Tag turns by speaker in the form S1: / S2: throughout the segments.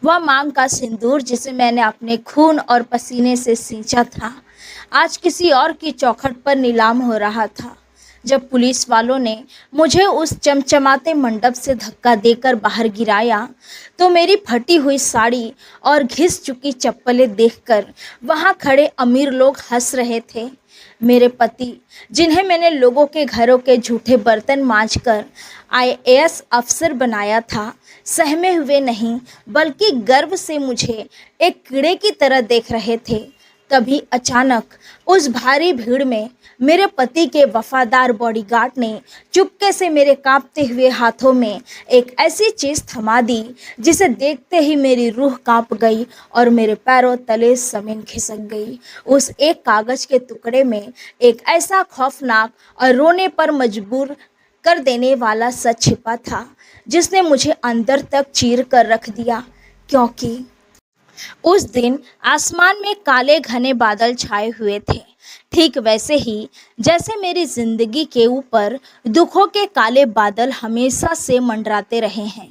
S1: वह मांग का सिंदूर जिसे मैंने अपने खून और पसीने से सींचा था, आज किसी और की चौखट पर नीलाम हो रहा था। जब पुलिस वालों ने मुझे उस चमचमाते मंडप से धक्का देकर बाहर गिराया, तो मेरी फटी हुई साड़ी और घिस चुकी चप्पलें देखकर वहाँ खड़े अमीर लोग हंस रहे थे। मेरे पति, जिन्हें मैंने लोगों के घरों के झूठे बर्तन मांजकर आईएएस अफसर बनाया था, सहमे हुए नहीं बल्कि गर्व से मुझे एक कीड़े की तरह देख रहे थे। तभी अचानक उस भारी भीड़ में मेरे पति के वफादार बॉडीगार्ड ने चुपके से मेरे कांपते हुए हाथों में एक ऐसी चीज़ थमा दी जिसे देखते ही मेरी रूह कांप गई और मेरे पैरों तले ज़मीन खिसक गई। उस एक कागज़ के टुकड़े में एक ऐसा खौफनाक और रोने पर मजबूर कर देने वाला सच छिपा था जिसने मुझे अंदर तक चीर कर रख दिया। क्योंकि उस दिन आसमान में काले घने बादल छाए हुए थे, ठीक वैसे ही जैसे मेरी जिंदगी के ऊपर दुखों के काले बादल हमेशा से मंडराते रहे हैं।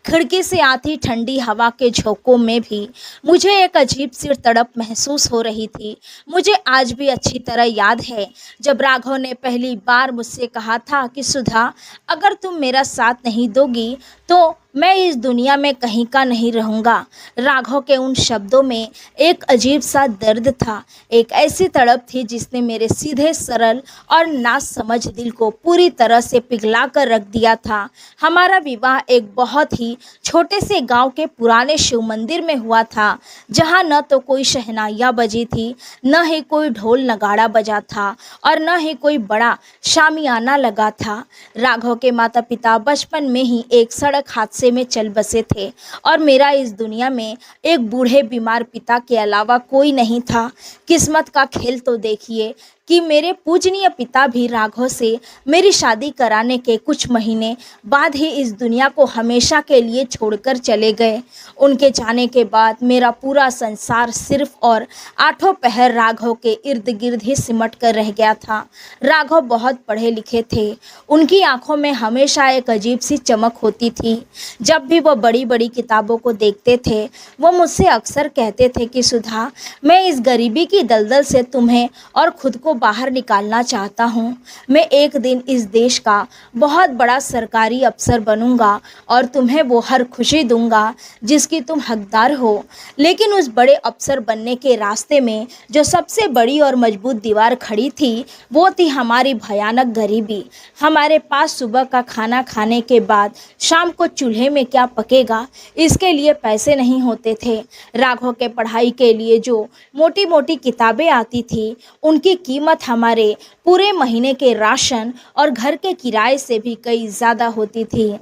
S1: खिड़की से आती ठंडी हवा के झोंकों में भी मुझे एक अजीब सी तड़प महसूस हो रही थी। मुझे आज भी अच्छी तरह याद है जब राघव ने पहली बार मुझसे कहा था कि सुधा, अगर तुम मेरा साथ नहीं दोगी तो मैं इस दुनिया में कहीं का नहीं रहूँगा। राघव के उन शब्दों में एक अजीब सा दर्द था, एक ऐसी तड़प थी जिसने मेरे सीधे सरल और नासमझ दिल को पूरी तरह से पिघला कर रख दिया था। हमारा विवाह एक बहुत ही छोटे से गांव के पुराने शिव मंदिर में हुआ था, जहां न तो कोई शहनाइयाँ बजी थी, न ही कोई ढोल नगाड़ा बजा था और न ही कोई बड़ा शामियाना लगा था। राघव के माता पिता बचपन में ही एक सड़क हादसे में चल बसे थे और मेरा इस दुनिया में एक बूढ़े बीमार पिता के अलावा कोई नहीं था। किस्मत का खेल तो देखिए कि मेरे पूजनीय पिता भी राघव से मेरी शादी कराने के कुछ महीने बाद ही इस दुनिया को हमेशा के लिए छोड़कर चले गए। उनके जाने के बाद मेरा पूरा संसार सिर्फ और आठों पहर राघव के इर्द गिर्द ही सिमट कर रह गया था। राघव बहुत पढ़े लिखे थे, उनकी आंखों में हमेशा एक अजीब सी चमक होती थी। जब भी वो बड़ी बड़ी किताबों को देखते थे, वो मुझसे अक्सर कहते थे कि सुधा, मैं इस गरीबी की दलदल से तुम्हें और खुद को बाहर निकालना चाहता हूँ। मैं एक दिन इस देश का बहुत बड़ा सरकारी अफसर बनूंगा और तुम्हें वो हर खुशी दूंगा जिसकी तुम हकदार हो। लेकिन उस बड़े अफसर बनने के रास्ते में जो सबसे बड़ी और मजबूत दीवार खड़ी थी, वो थी हमारी भयानक गरीबी। हमारे पास सुबह का खाना खाने के बाद शाम को चूल्हे में क्या पकेगा, इसके लिए पैसे नहीं होते थे। राघव के पढ़ाई के लिए जो मोटी मोटी किताबें आती थी, उनकी कीमत हमारे पूरे महीने के राशन और घर के किराए से भी कई ज़्यादा होती थी।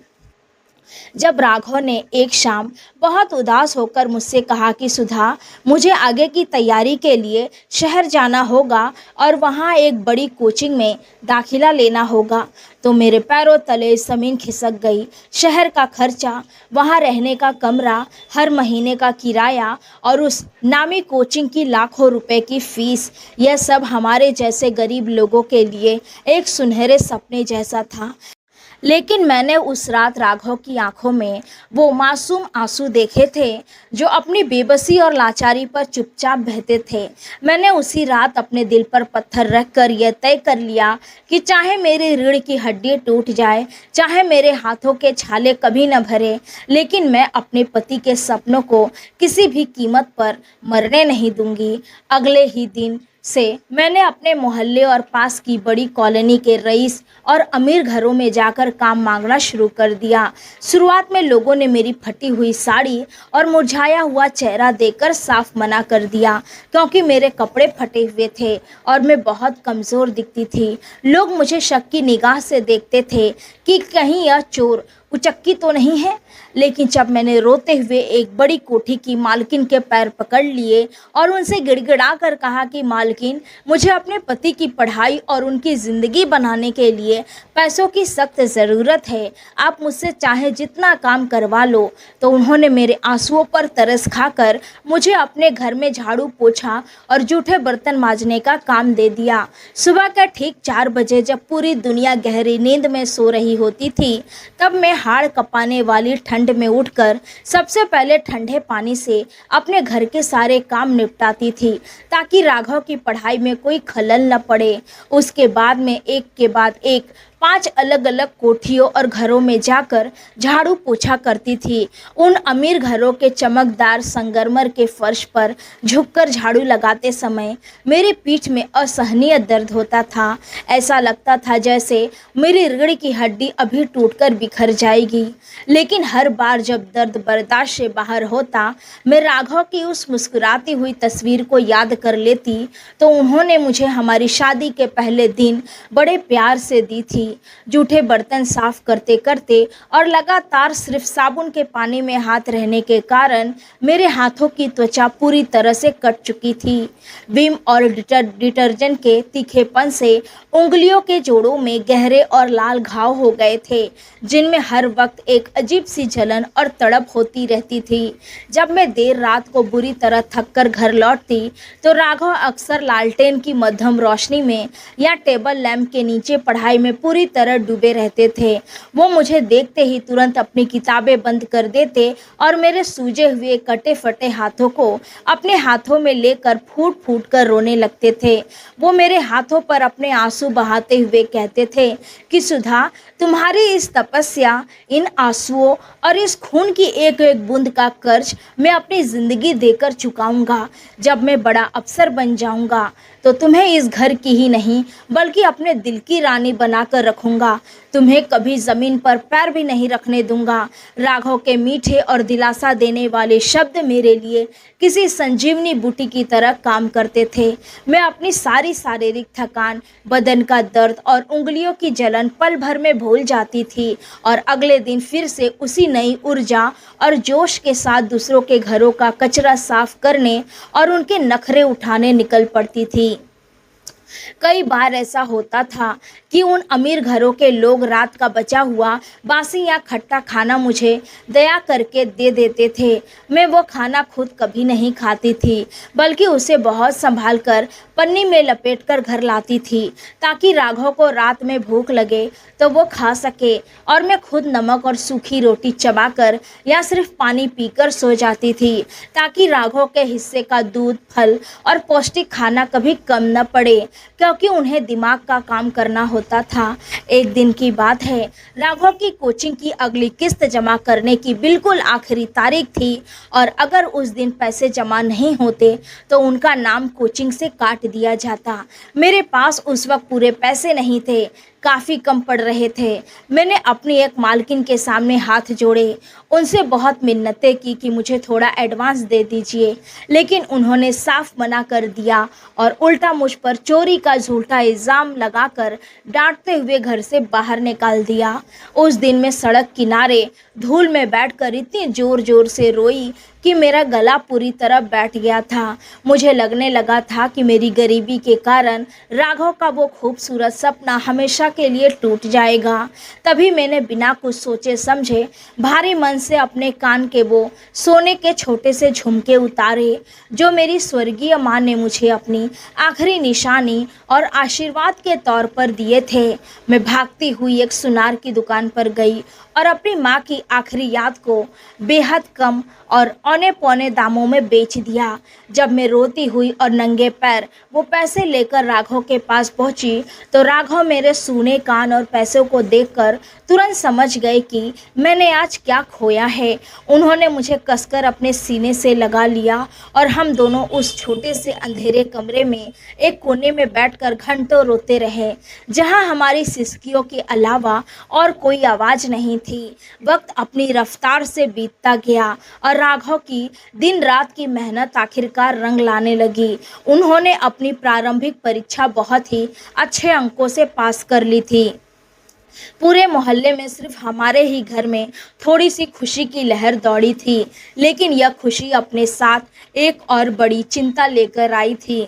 S1: जब राघव ने एक शाम बहुत उदास होकर मुझसे कहा कि सुधा, मुझे आगे की तैयारी के लिए शहर जाना होगा और वहाँ एक बड़ी कोचिंग में दाखिला लेना होगा, तो मेरे पैरों तले ज़मीन खिसक गई। शहर का खर्चा, वहाँ रहने का कमरा, हर महीने का किराया और उस नामी कोचिंग की लाखों रुपए की फ़ीस, यह सब हमारे जैसे गरीब लोगों के लिए एक सुनहरे सपने जैसा था। लेकिन मैंने उस रात राघव की आंखों में वो मासूम आंसू देखे थे जो अपनी बेबसी और लाचारी पर चुपचाप बहते थे। मैंने उसी रात अपने दिल पर पत्थर रख कर यह तय कर लिया कि चाहे मेरी रीढ़ की हड्डी टूट जाए, चाहे मेरे हाथों के छाले कभी न भरे, लेकिन मैं अपने पति के सपनों को किसी भी कीमत पर मरने नहीं दूंगी। अगले ही दिन से मैंने अपने मोहल्ले और पास की बड़ी कॉलोनी के रईस और अमीर घरों में जाकर काम मांगना शुरू कर दिया। शुरुआत में लोगों ने मेरी फटी हुई साड़ी और मुरझाया हुआ चेहरा देखकर साफ मना कर दिया, क्योंकि मेरे कपड़े फटे हुए थे और मैं बहुत कमज़ोर दिखती थी। लोग मुझे शक की निगाह से देखते थे कि कहीं यह चोर उचक्की तो नहीं है। लेकिन जब मैंने रोते हुए एक बड़ी कोठी की मालकिन के पैर पकड़ लिए और उनसे गिड़गिड़ा कर कहा कि मालकिन, मुझे अपने पति की पढ़ाई और उनकी ज़िंदगी बनाने के लिए पैसों की सख्त ज़रूरत है, आप मुझसे चाहे जितना काम करवा लो, तो उन्होंने मेरे आंसुओं पर तरस खाकर मुझे अपने घर में झाड़ू पोछा और जूठे बर्तन मांजने का काम दे दिया। सुबह का ठीक 4 बजे जब पूरी दुनिया गहरी नींद में सो रही होती थी, तब मैं हाड़ कँपाने वाली ठंड में उठकर सबसे पहले ठंडे पानी से अपने घर के सारे काम निपटाती थी ताकि राघव की पढ़ाई में कोई खलल न पड़े। उसके बाद में एक के बाद एक 5 अलग-अलग कोठियों और घरों में जाकर झाड़ू पोछा करती थी। उन अमीर घरों के चमकदार संगमरमर के फर्श पर झुककर झाड़ू लगाते समय मेरी पीठ में असहनीय दर्द होता था। ऐसा लगता था जैसे मेरी रीढ़ की हड्डी अभी टूटकर बिखर जाएगी। लेकिन हर बार जब दर्द बर्दाश्त से बाहर होता, मैं राघव की उस मुस्कुराती हुई तस्वीर को याद कर लेती तो उन्होंने मुझे हमारी शादी के पहले दिन बड़े प्यार से दी थी। जूठे बर्तन साफ करते करते और लगातार सिर्फ साबुन के पानी में हाथ रहने के कारण मेरे हाथों की त्वचा पूरी तरह से कट चुकी थी। विम और डिटर्जेंट के तीखेपन से उंगलियों के जोड़ों में गहरे और लाल घाव हो गए थे, जिनमें हर वक्त एक अजीब सी जलन और तड़प होती रहती थी। जब मैं देर रात को बुरी तरह थककर घर लौटती तो राघव अक्सर लालटेन की मध्यम रोशनी में या टेबल लैंप के नीचे पढ़ाई में पूरी तरह डूबे रहते थे। वो मुझे देखते ही तुरंत अपनी किताबें बंद कर देते और मेरे सूजे हुए कटे फटे हाथों को अपने हाथों में लेकर फूट फूट कर रोने लगते थे। वो मेरे हाथों पर अपने आंसू बहाते हुए कहते थे कि सुधा, तुम्हारी इस तपस्या, इन आंसुओं और इस खून की एक एक बूंद का कर्ज मैं अपनी ज़िंदगी देकर चुकाऊंगा। जब मैं बड़ा अफसर बन जाऊंगा तो तुम्हें इस घर की ही नहीं बल्कि अपने दिल की रानी बनाकर रखूंगा। तुम्हें कभी ज़मीन पर पैर भी नहीं रखने दूंगा। राघव के मीठे और दिलासा देने वाले शब्द मेरे लिए किसी संजीवनी बूटी की तरह काम करते थे। मैं अपनी सारी शारीरिक थकान, बदन का दर्द और उंगलियों की जलन पल भर में भूल जाती थी और अगले दिन फिर से उसी नई ऊर्जा और जोश के साथ दूसरों के घरों का कचरा साफ करने और उनके नखरे उठाने निकल पड़ती थी। कई बार ऐसा होता था कि उन अमीर घरों के लोग रात का बचा हुआ बासी या खट्टा खाना मुझे दया करके दे देते थे। मैं वो खाना खुद कभी नहीं खाती थी, बल्कि उसे बहुत संभाल कर पन्नी में लपेटकर घर लाती थी ताकि राघव को रात में भूख लगे तो वो खा सके और मैं खुद नमक और सूखी रोटी चबाकर या सिर्फ पानी पीकर सो जाती थी ताकि राघव के हिस्से का दूध, फल और पौष्टिक खाना कभी कम न पड़े, क्योंकि उन्हें दिमाग का काम करना होता था। एक दिन की बात है, राघव की कोचिंग की अगली किस्त जमा करने की बिल्कुल आखिरी तारीख थी और अगर उस दिन पैसे जमा नहीं होते तो उनका नाम कोचिंग से काट दिया जाता। मेरे पास उस वक्त पूरे पैसे नहीं थे, काफ़ी कम पड़ रहे थे। मैंने अपनी एक मालकिन के सामने हाथ जोड़े, उनसे बहुत मिन्नतें की कि मुझे थोड़ा एडवांस दे दीजिए, लेकिन उन्होंने साफ मना कर दिया और उल्टा मुझ पर चोरी का झूठा इल्ज़ाम लगाकर डांटते हुए घर से बाहर निकाल दिया। उस दिन मैं सड़क किनारे धूल में बैठकर इतनी ज़ोर ज़ोर से रोई कि मेरा गला पूरी तरह बैठ गया था। मुझे लगने लगा था कि मेरी गरीबी के कारण राघव का वो खूबसूरत सपना हमेशा के लिए टूट जाएगा। तभी मैंने बिना कुछ सोचे समझे भारी मन से अपने कान के वो सोने के छोटे से झुमके उतारे जो मेरी स्वर्गीय माँ ने मुझे अपनी आखिरी निशानी और आशीर्वाद के तौर पर दिए थे। मैं भागती हुई एक सुनार की दुकान पर गई और अपनी माँ की आखिरी याद को बेहद कम और औने पौने दामों में बेच दिया। जब मैं रोती हुई और नंगे पैर वो पैसे लेकर राघव के पास पहुंची तो राघव मेरे सूने कान और पैसों को देखकर तुरंत समझ गए कि मैंने आज क्या खोया है। उन्होंने मुझे कसकर अपने सीने से लगा लिया और हम दोनों उस छोटे से अंधेरे कमरे में एक कोने में बैठकर घंटों रोते रहे, जहां हमारी सिसकियों के अलावा और कोई आवाज़ नहीं थी। वक्त अपनी रफ्तार से बीतता गया और राघव की दिन रात की मेहनत आखिरकार रंग लाने लगी। उन्होंने अपनी प्रारंभिक परीक्षा बहुत ही अच्छे अंकों से पास कर ली थी। पूरे मोहल्ले में सिर्फ हमारे ही घर में थोड़ी सी खुशी की लहर दौड़ी थी, लेकिन यह खुशी अपने साथ एक और बड़ी चिंता लेकर आई थी।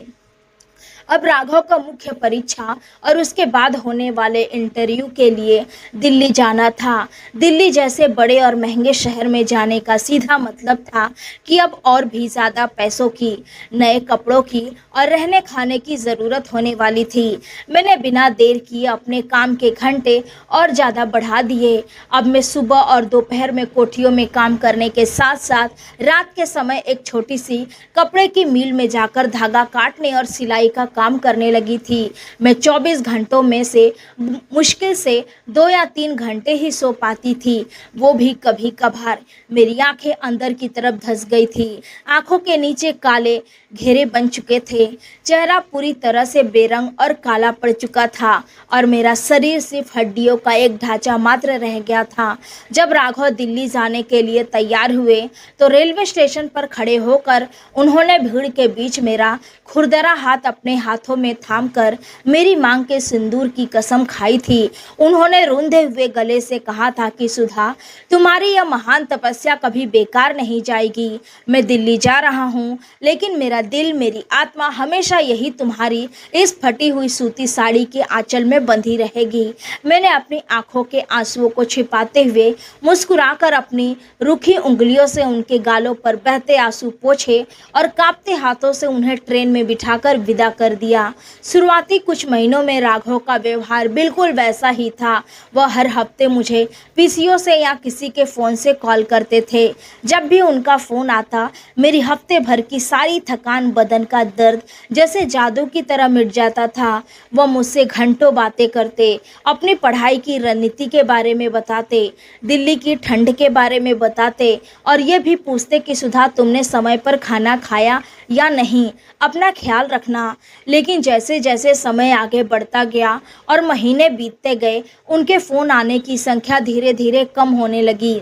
S1: अब राघव का मुख्य परीक्षा और उसके बाद होने वाले इंटरव्यू के लिए दिल्ली जाना था। दिल्ली जैसे बड़े और महंगे शहर में जाने का सीधा मतलब था कि अब और भी ज़्यादा पैसों की, नए कपड़ों की और रहने खाने की ज़रूरत होने वाली थी। मैंने बिना देर किए अपने काम के घंटे और ज़्यादा बढ़ा दिए। अब मैं सुबह और दोपहर में कोठियों में काम करने के साथ साथ रात के समय एक छोटी सी कपड़े की मिल में जाकर धागा काटने और सिलाई का काम करने लगी थी। मैं 24 घंटों में से मुश्किल से 2 या 3 घंटे ही सो पाती थी, वो भी कभी कभार। मेरी आंखें अंदर की तरफ धंस गई थी, आंखों के नीचे काले घेरे बन चुके थे, चेहरा पूरी तरह से बेरंग और काला पड़ चुका था और मेरा शरीर सिर्फ हड्डियों का एक ढांचा मात्र रह गया था। जब राघव दिल्ली जाने के लिए तैयार हुए तो रेलवे स्टेशन पर खड़े होकर उन्होंने भीड़ के बीच मेरा खुरदरा हाथ अपने हाथों में थामकर मेरी मांग के सिंदूर की कसम खाई थी। उन्होंने रूंधे हुए गले से कहा था कि सुधा, तुम्हारी यह महान तपस्या कभी बेकार नहीं जाएगी। मैं दिल्ली जा रहा हूँ, लेकिन मेरा दिल, मेरी आत्मा हमेशा यही तुम्हारी इस फटी हुई सूती साड़ी के आंचल में बंधी रहेगी। मैंने अपनी आंखों के आंसुओं को छिपाते हुए मुस्कुराकर अपनी रूखी उंगलियों से उनके गालों पर बहते आंसू पोंछे और कांपते हाथों से उन्हें ट्रेन में बिठाकर विदा कर दिया। शुरुआती कुछ महीनों में राघव का व्यवहार बिल्कुल वैसा ही था। वह हर हफ्ते मुझे पीसीओ से या किसी के फ़ोन से कॉल करते थे। जब भी उनका फ़ोन आता, मेरी हफ्ते भर की सारी थकान, बदन का दर्द जैसे जादू की तरह मिट जाता था। वह मुझसे घंटों बातें करते, अपनी पढ़ाई की रणनीति के बारे में बताते, दिल्ली की ठंड के बारे में बताते और ये भी पूछते कि सुधा, तुमने समय पर खाना खाया या नहीं, अपना ख्याल रखना। लेकिन जैसे जैसे समय आगे बढ़ता गया और महीने बीतते गए, उनके फ़ोन आने की संख्या धीरे धीरे कम होने लगी।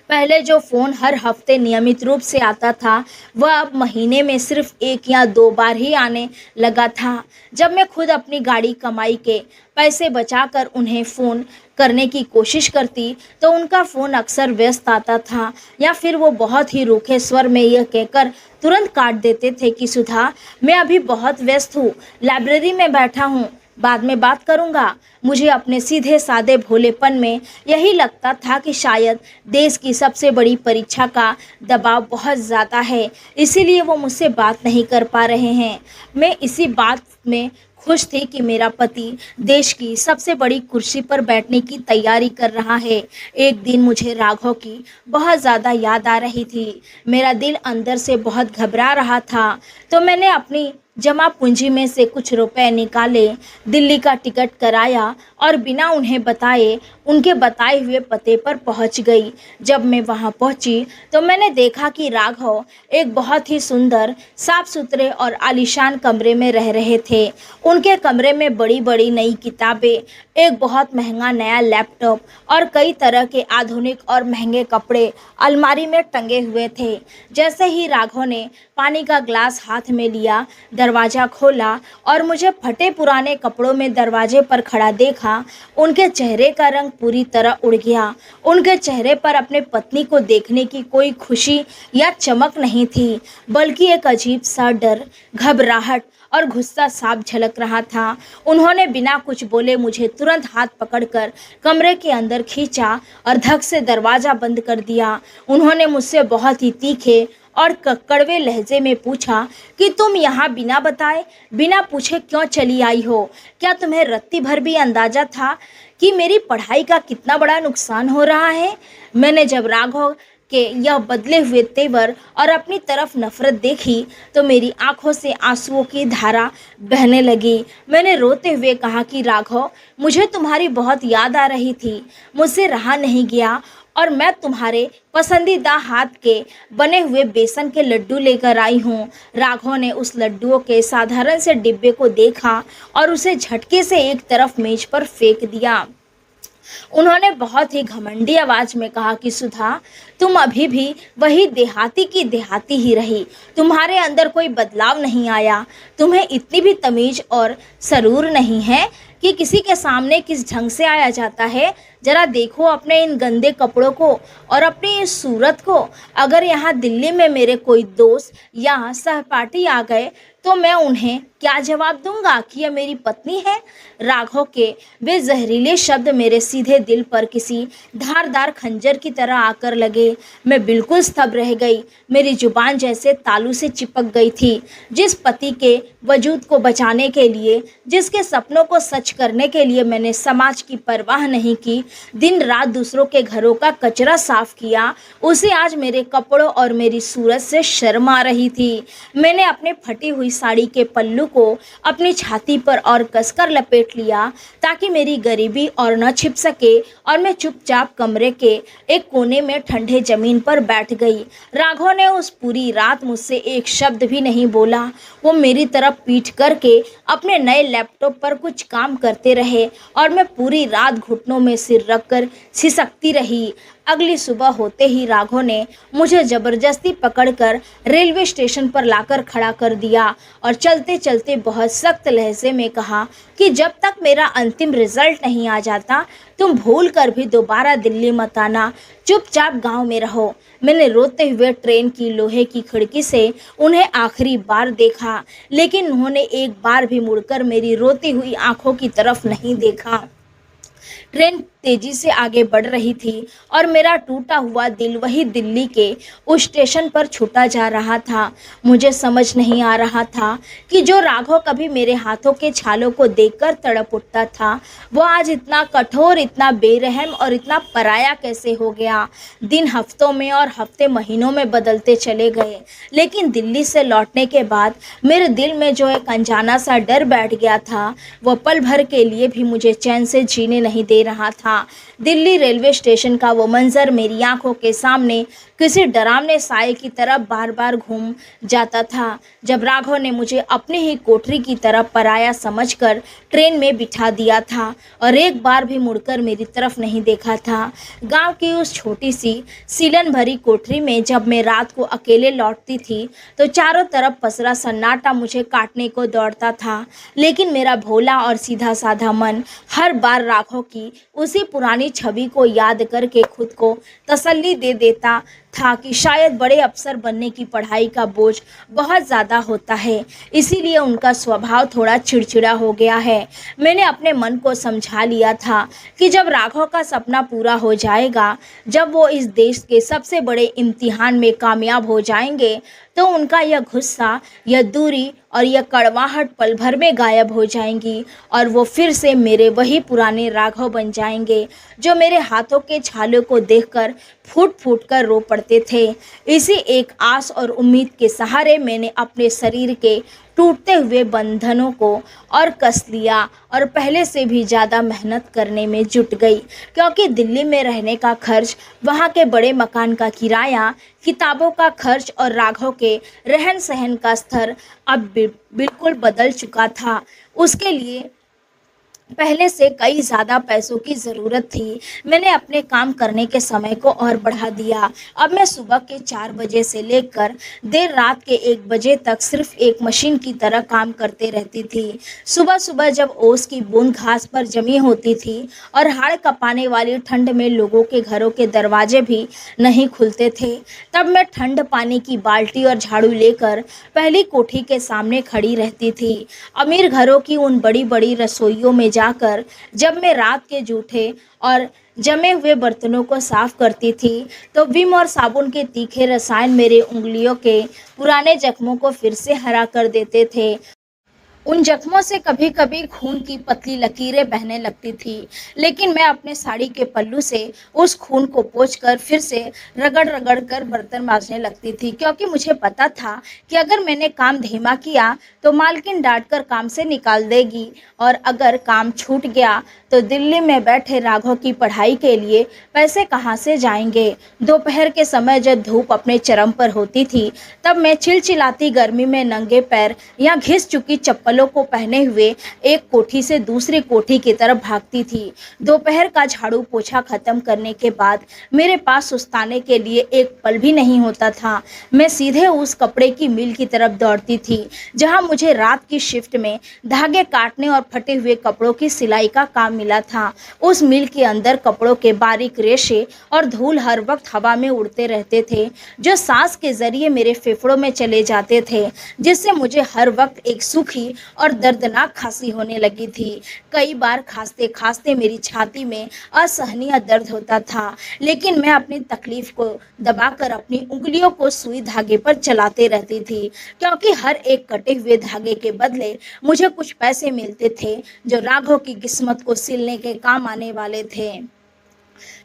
S1: पहले जो फ़ोन हर हफ्ते नियमित रूप से आता था, वह अब महीने में सिर्फ 1 या 2 बार ही आने लगा था। जब मैं खुद अपनी गाड़ी कमाई के पैसे बचाकर उन्हें फ़ोन करने की कोशिश करती तो उनका फ़ोन अक्सर व्यस्त आता था या फिर वो बहुत ही रूखे स्वर में यह कहकर तुरंत काट देते थे कि सुधा, मैं अभी बहुत व्यस्त हूँ, लाइब्रेरी में बैठा हूँ, बाद में बात करूँगा। मुझे अपने सीधे सादे भोलेपन में यही लगता था कि शायद देश की सबसे बड़ी परीक्षा का दबाव बहुत ज़्यादा है, इसीलिए वो मुझसे बात नहीं कर पा रहे हैं। मैं इसी बात में खुश थी कि मेरा पति देश की सबसे बड़ी कुर्सी पर बैठने की तैयारी कर रहा है। एक दिन मुझे राघव की बहुत ज़्यादा याद आ रही थी। मेरा दिल अंदर से बहुत घबरा रहा था, तो मैंने अपनी जमा पूंजी में से कुछ रुपए निकाले, दिल्ली का टिकट कराया और बिना उन्हें बताए उनके बताए हुए पते पर पहुंच गई। जब मैं वहां पहुंची तो मैंने देखा कि राघव एक बहुत ही सुंदर, साफ सुथरे और आलीशान कमरे में रह रहे थे। उनके कमरे में बड़ी बड़ी नई किताबें, एक बहुत महंगा नया लैपटॉप और कई तरह के आधुनिक और महंगे कपड़े अलमारी में टंगे हुए थे। जैसे ही राघव ने पानी का ग्लास हाथ में लिया, दरवाज़ा खोला और मुझे फटे पुराने कपड़ों में दरवाजे पर खड़ा देखा, उनके चेहरे का रंग पूरी तरह उड़ गया। उनके चेहरे पर अपने पत्नी को देखने की कोई खुशी या चमक नहीं थी, बल्कि एक अजीब सा डर, घबराहट और गुस्सा साफ झलक रहा था। उन्होंने बिना कुछ बोले मुझे तुरंत हाथ पकड़कर कमरे के अंदर खींचा और धक से दरवाज़ा बंद कर दिया। उन्होंने मुझसे बहुत ही तीखे और कड़वे लहजे में पूछा कि तुम यहाँ बिना बताए, बिना पूछे क्यों चली आई हो? क्या तुम्हें रत्ती भर भी अंदाज़ा था कि मेरी पढ़ाई का कितना बड़ा नुकसान हो रहा है? मैंने जब राघव के यह बदले हुए तेवर और अपनी तरफ नफरत देखी तो मेरी आंखों से आंसुओं की धारा बहने लगी। मैंने रोते हुए कहा कि राघव, मुझे तुम्हारी बहुत याद आ रही थी, मुझसे रहा नहीं गया और मैं तुम्हारे पसंदीदा हाथ के बने हुए बेसन के लड्डू लेकर आई हूँ। राघव ने उस लड्डुओं के साधारण से डिब्बे को देखा और उसे झटके से एक तरफ मेज पर फेंक दिया। उन्होंने बहुत ही घमंडी आवाज में कहा कि सुधा, तुम अभी भी वही देहाती की देहाती ही रही, तुम्हारे अंदर कोई बदलाव नहीं आया। तुम्हें इतनी भी तमीज और सरूर नहीं है कि किसी के सामने किस ढंग से आया जाता है। ज़रा देखो अपने इन गंदे कपड़ों को और अपनी इस सूरत को। अगर यहाँ दिल्ली में मेरे कोई दोस्त या सहपाठी आ गए तो मैं उन्हें क्या जवाब दूंगा कि यह मेरी पत्नी है। राघव के वे जहरीले शब्द मेरे सीधे दिल पर किसी धारदार खंजर की तरह आकर लगे। मैं बिल्कुल स्तब्ध रह गई। मेरी जुबान जैसे तालू से चिपक गई थी। जिस पति के वजूद को बचाने के लिए, जिसके सपनों को सच करने के लिए मैंने समाज की परवाह नहीं की, दिन रात दूसरों के घरों का कचरा साफ किया, उसे आज मेरे कपड़ों और मेरी सूरत से शर्म आ रही थी। मैंने अपने फटी हुई साड़ी के पल्लू को अपनी छाती पर और कसकर लपेट लिया ताकि मेरी गरीबी और न छिप सके, और मैं चुपचाप कमरे के एक कोने में ठंडे जमीन पर बैठ गई। राघव ने उस पूरी रात मुझसे एक शब्द भी नहीं बोला। वो मेरी तरफ पीठ करके अपने नए लैपटॉप पर कुछ काम करते रहे और मैं पूरी रात घुटनों में सिर रखकर सिसकती रही। अगली सुबह होते ही राघव ने मुझे ज़बरदस्ती पकड़कर रेलवे स्टेशन पर लाकर खड़ा कर दिया और चलते चलते बहुत सख्त लहजे में कहा कि जब तक मेरा अंतिम रिजल्ट नहीं आ जाता तुम भूल कर भी दोबारा दिल्ली मत आना, चुपचाप गांव में रहो। मैंने रोते हुए ट्रेन की लोहे की खिड़की से उन्हें आखिरी बार देखा, लेकिन उन्होंने एक बार भी मुड़कर मेरी रोती हुई आंखों की तरफ नहीं देखा। ट्रेन तेजी से आगे बढ़ रही थी और मेरा टूटा हुआ दिल वही दिल्ली के उस स्टेशन पर छूटा जा रहा था। मुझे समझ नहीं आ रहा था कि जो राघव कभी मेरे हाथों के छालों को देखकर तड़प उठता था, वो आज इतना कठोर, इतना बेरहम और इतना पराया कैसे हो गया। दिन हफ्तों में और हफ्ते महीनों में बदलते चले गए, लेकिन दिल्ली से लौटने के बाद मेरे दिल में जो एक अनजाना सा डर बैठ गया था, वह पल भर के लिए भी मुझे चैन से जीने नहीं दे रहा था। दिल्ली रेलवे स्टेशन का वो मंजर मेरी आंखों के सामने किसी डरावने साए की तरह बार बार घूम जाता था। जब राघव ने मुझे अपनी ही कोठरी की तरफ पराया समझकर ट्रेन में बिठा दिया था और एक बार भी मुड़कर मेरी तरफ नहीं देखा था। गांव की उस छोटी सी सीलन भरी कोठरी में जब मैं रात को अकेले लौटती थी तो चारों तरफ पसरा सन्नाटा मुझे काटने को दौड़ता था, लेकिन मेरा भोला और सीधा साधा मन हर बार राघव की उसी पुरानी छवि को याद करके खुद को तसल्ली दे देता था कि शायद बड़े अफसर बनने की पढ़ाई का बोझ बहुत ज़्यादा होता है, इसीलिए उनका स्वभाव थोड़ा चिड़चिड़ा हो गया है। मैंने अपने मन को समझा लिया था कि जब राघव का सपना पूरा हो जाएगा, जब वो इस देश के सबसे बड़े इम्तिहान में कामयाब हो जाएंगे, तो उनका यह गुस्सा, यह दूरी और यह कड़वाहट पल भर में गायब हो जाएंगी और वो फिर से मेरे वही पुराने राघव बन जाएंगे जो मेरे हाथों के छालों को देखकर फूट फूट कर रो पड़ते थे। इसी एक आस और उम्मीद के सहारे मैंने अपने शरीर के टूटते हुए बंधनों को और कस लिया और पहले से भी ज़्यादा मेहनत करने में जुट गई, क्योंकि दिल्ली में रहने का खर्च, वहाँ के बड़े मकान का किराया, किताबों का खर्च और राघव के रहन सहन का स्तर अब बिल्कुल बदल चुका था। उसके लिए पहले से कई ज़्यादा पैसों की ज़रूरत थी। मैंने अपने काम करने के समय को और बढ़ा दिया। अब मैं सुबह के 4 बजे से लेकर देर रात के 1 बजे तक सिर्फ एक मशीन की तरह काम करते रहती थी। सुबह सुबह जब ओस की बूंद घास पर जमी होती थी और हाड़ कँपाने वाली ठंड में लोगों के घरों के दरवाजे भी नहीं खुलते थे, तब मैं ठंड पानी की बाल्टी और झाड़ू लेकर पहली कोठी के सामने खड़ी रहती थी। अमीर घरों की उन बड़ी बड़ी रसोइयों में जाकर जब मैं रात के जूठे और जमे हुए बर्तनों को साफ करती थी तो विम और साबुन के तीखे रसायन मेरे उंगलियों के पुराने जख्मों को फिर से हरा कर देते थे। उन जख्मों से कभी कभी खून की पतली लकीरें बहने लगती थी, लेकिन मैं अपने साड़ी के पल्लू से उस खून को पोंछकर फिर से रगड़ रगड़ कर बर्तन मांजने लगती थी, क्योंकि मुझे पता था कि अगर मैंने काम धीमा किया तो मालकिन डांट कर काम से निकाल देगी और अगर काम छूट गया तो दिल्ली में बैठे राघव की पढ़ाई के लिए पैसे कहाँ से जाएंगे। दोपहर के समय जब धूप अपने चरम पर होती थी तब मैं चिलचिलाती गर्मी में नंगे पैर या घिस चुकी चप्पल वालों को पहने हुए एक कोठी से दूसरी कोठी की तरफ भागती थी। दोपहर का झाड़ू पोछा खत्म करने के बाद मेरे पास सुस्ताने के लिए एक पल भी नहीं होता था। मैं सीधे उस कपड़े की मिल की तरफ दौड़ती थी, जहां मुझे रात की शिफ्ट में धागे काटने और फटे हुए कपड़ों की सिलाई का काम मिला था। उस मिल के अंदर कपड़ों के बारीक रेशे और धूल हर वक्त हवा में उड़ते रहते थे, जो सांस के जरिए मेरे फेफड़ों में चले जाते थे, जिससे मुझे हर वक्त एक सूखी और दर्दनाक खांसी होने लगी थी। कई बार खांसते खांसते मेरी छाती में असहनीय दर्द होता था, लेकिन मैं अपनी तकलीफ को दबाकर अपनी उंगलियों को सुई धागे पर चलाते रहती थी, क्योंकि हर एक कटे हुए धागे के बदले मुझे कुछ पैसे मिलते थे, जो राघव की किस्मत को सिलने के काम आने वाले थे।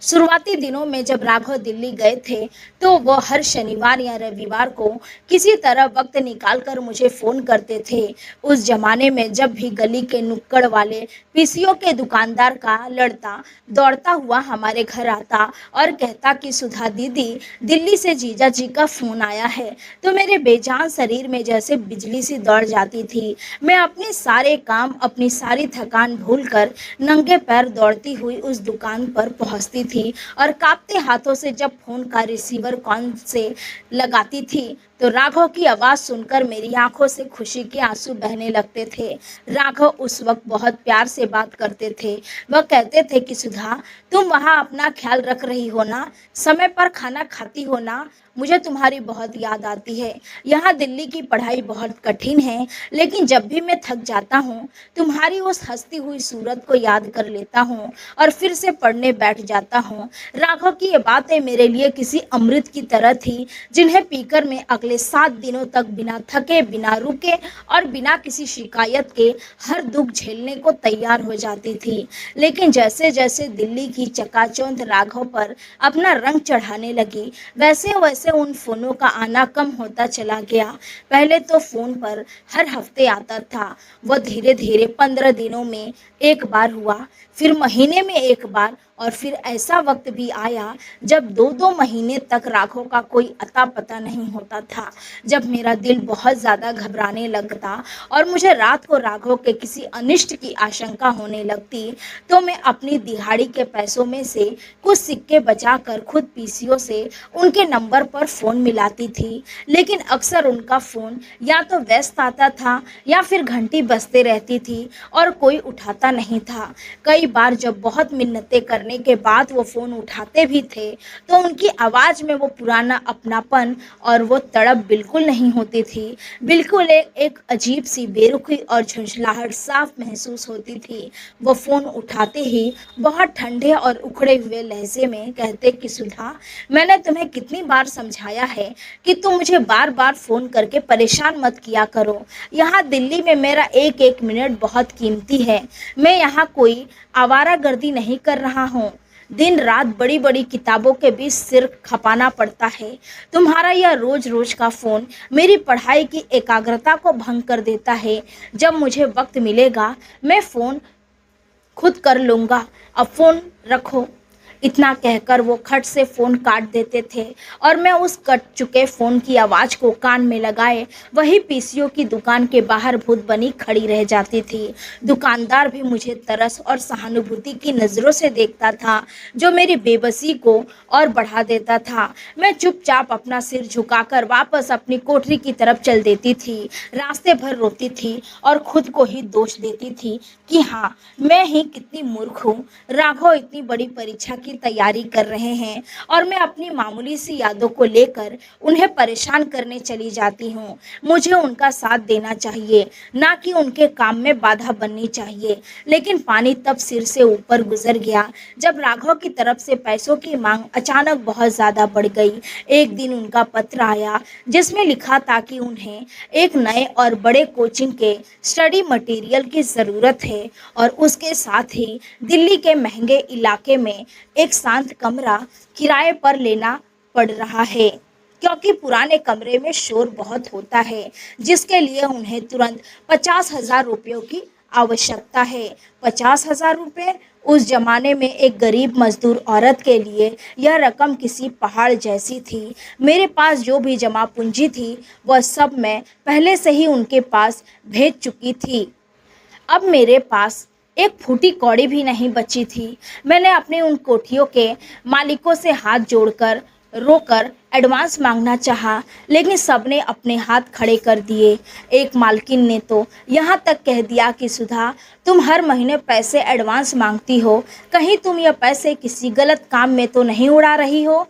S1: शुरुआती दिनों में जब राघव दिल्ली गए थे, तो वो हर शनिवार या रविवार को किसी तरह वक्त निकालकर मुझे फ़ोन करते थे। उस जमाने में जब भी गली के नुक्कड़ वाले पीसीओ के दुकानदार का लड़का दौड़ता हुआ हमारे घर आता और कहता कि सुधा दीदी, दिल्ली से जीजा जी का फ़ोन आया है, तो मेरे बेजान शरीर में जैसे बिजली सी दौड़ जाती थी। मैं अपने सारे काम, अपनी सारी थकान भूलकर नंगे पैर दौड़ती हुई उस दुकान पर पहुंचती थी और कांपते हाथों से जब फोन का रिसीवर कान से लगाती थी, तो राघव की आवाज़ सुनकर मेरी आंखों से खुशी के आंसू बहने लगते थे। राघव उस वक्त बहुत प्यार से बात करते थे। वह कहते थे कि सुधा, तुम वहाँ अपना ख्याल रख रही हो ना, समय पर खाना खाती हो ना, मुझे तुम्हारी बहुत याद आती है। यहाँ दिल्ली की पढ़ाई बहुत कठिन है, लेकिन जब भी मैं थक जाता हूँ, तुम्हारी उस हंसती हुई सूरत को याद कर लेता हूँ और फिर से पढ़ने बैठ जाता हूँ। राघव की ये बातें मेरे लिए किसी अमृत की तरह थी, जिन्हें पीकर मैं अगले 7 दिनों तक बिना थके, बिना रुके और बिना किसी शिकायत के हर दुख झेलने को तैयार हो जाती थी। लेकिन जैसे जैसे दिल्ली की चकाचौंध राघव पर अपना रंग चढ़ाने लगी, वैसे वैसे उन फोनों का आना कम होता चला गया। पहले तो फोन पर हर हफ्ते आता था, वह धीरे धीरे 15 दिनों में एक बार हुआ, फिर महीने में एक बार, और फिर ऐसा वक्त भी आया जब 2-2 महीने तक राघव का कोई अता पता नहीं होता था। जब मेरा दिल बहुत ज़्यादा घबराने लगता और मुझे रात को राघव के किसी अनिष्ट की आशंका होने लगती, तो मैं अपनी दिहाड़ी के पैसों में से कुछ सिक्के बचाकर खुद पीसीओ से उनके नंबर पर फ़ोन मिलाती थी। लेकिन अक्सर उनका फ़ोन या तो व्यस्त आता था या फिर घंटी बजते रहती थी और कोई उठाता नहीं था। कई बार जब बहुत मिन्नतें करने के बाद वो फ़ोन उठाते भी थे, तो उनकी आवाज़ में वो पुराना अपनापन और वो तड़प बिल्कुल नहीं होती थी। बिल्कुल एक अजीब सी बेरुखी और झुंझलाहट साफ महसूस होती थी। वो फ़ोन उठाते ही बहुत ठंडे और उखड़े हुए लहजे में कहते कि सुधा, मैंने तुम्हें कितनी बार समझाया है कि तुम मुझे बार बार फ़ोन करके परेशान मत किया करो। यहाँ दिल्ली में मेरा एक एक मिनट बहुत कीमती है। मैं यहाँ कोई आवारागर्दी नहीं कर रहा हूँ। दिन रात बड़ी बड़ी किताबों के बीच सिर खपाना पड़ता है। तुम्हारा यह रोज रोज का फ़ोन मेरी पढ़ाई की एकाग्रता को भंग कर देता है। जब मुझे वक्त मिलेगा मैं फ़ोन खुद कर लूँगा, अब फ़ोन रखो। इतना कहकर वो खट से फ़ोन काट देते थे और मैं उस कट चुके फ़ोन की आवाज़ को कान में लगाए वही पीसीओ की दुकान के बाहर भूत बनी खड़ी रह जाती थी। दुकानदार भी मुझे तरस और सहानुभूति की नज़रों से देखता था, जो मेरी बेबसी को और बढ़ा देता था। मैं चुपचाप अपना सिर झुकाकर वापस अपनी कोठरी की तरफ चल देती थी। रास्ते भर रोती थी और खुद को ही दोष देती थी कि हाँ, मैं ही कितनी मूर्ख हूँ। राघव इतनी बड़ी परीक्षा की तैयारी कर रहे हैं और मैं अपनी मामूली सी यादों को लेकर उन्हें परेशान करने चली जाती हूँ। मुझे उनका साथ देना चाहिए, ना कि उनके काम में बाधा बननी चाहिए। लेकिन पानी तब सिर से ऊपर गुजर गया जब राघव की तरफ से पैसों की मांग अचानक बहुत ज़्यादा बढ़ गई। एक दिन उनका पत्र आया जिसमें लिखा था कि उन्हें एक नए और बड़े कोचिंग के स्टडी मटेरियल की ज़रूरत है और उसके साथ ही दिल्ली के महंगे इलाके में एक शांत कमरा किराए पर लेना पड़ रहा है, क्योंकि पुराने कमरे में शोर बहुत होता है, जिसके लिए उन्हें तुरंत 50,000 रुपयों की आवश्यकता है 50,000 रुपये। उस जमाने में एक गरीब मजदूर औरत के लिए यह रकम किसी पहाड़ जैसी थी। मेरे पास जो भी जमा पूंजी थी वह सब मैं पहले से ही उनके पास भेज चुकी थी। अब मेरे पास एक फूटी कौड़ी भी नहीं बची थी। मैंने अपने उन कोठियों के मालिकों से हाथ जोड़कर रोकर एडवांस मांगना चाहा, लेकिन सबने अपने हाथ खड़े कर दिए। एक मालकिन ने तो यहाँ तक कह दिया कि सुधा, तुम हर महीने पैसे एडवांस मांगती हो, कहीं तुम यह पैसे किसी गलत काम में तो नहीं उड़ा रही हो।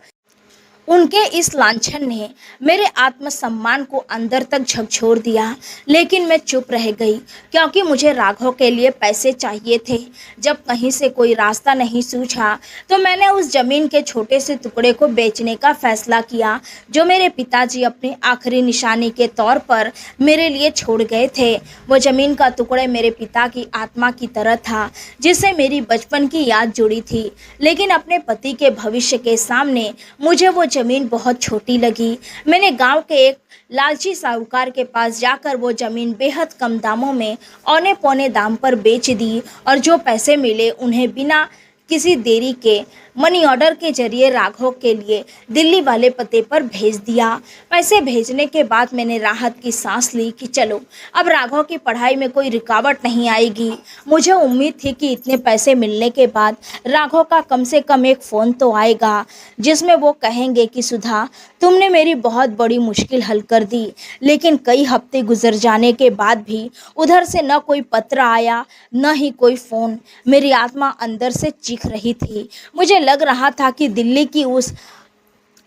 S1: उनके इस लांछन ने मेरे आत्मसम्मान को अंदर तक झकझोर दिया, लेकिन मैं चुप रह गई क्योंकि मुझे राघव के लिए पैसे चाहिए थे। जब कहीं से कोई रास्ता नहीं सूझा तो मैंने उस जमीन के छोटे से टुकड़े को बेचने का फैसला किया जो मेरे पिताजी अपनी आखिरी निशानी के तौर पर मेरे लिए छोड़ गए थे। वो जमीन का टुकड़ा मेरे पिता की आत्मा की तरह था जिससे मेरी बचपन की याद जुड़ी थी, लेकिन अपने पति के भविष्य के सामने मुझे वो जमीन बहुत छोटी लगी। मैंने गांव के एक लालची साहूकार के पास जाकर वो जमीन बेहद कम दामों में औने पौने दाम पर बेच दी और जो पैसे मिले उन्हें बिना किसी देरी के मनी ऑर्डर के जरिए राघव के लिए दिल्ली वाले पते पर भेज दिया। पैसे भेजने के बाद मैंने राहत की सांस ली कि चलो अब राघव की पढ़ाई में कोई रुकावट नहीं आएगी। मुझे उम्मीद थी कि इतने पैसे मिलने के बाद राघव का कम से कम एक फ़ोन तो आएगा जिसमें वो कहेंगे कि सुधा, तुमने मेरी बहुत बड़ी मुश्किल हल कर दी। लेकिन कई हफ्ते गुजर जाने के बाद भी उधर से न कोई पत्र आया न ही कोई फ़ोन। मेरी आत्मा अंदर से चीख रही थी। मुझे लग रहा था कि दिल्ली की उस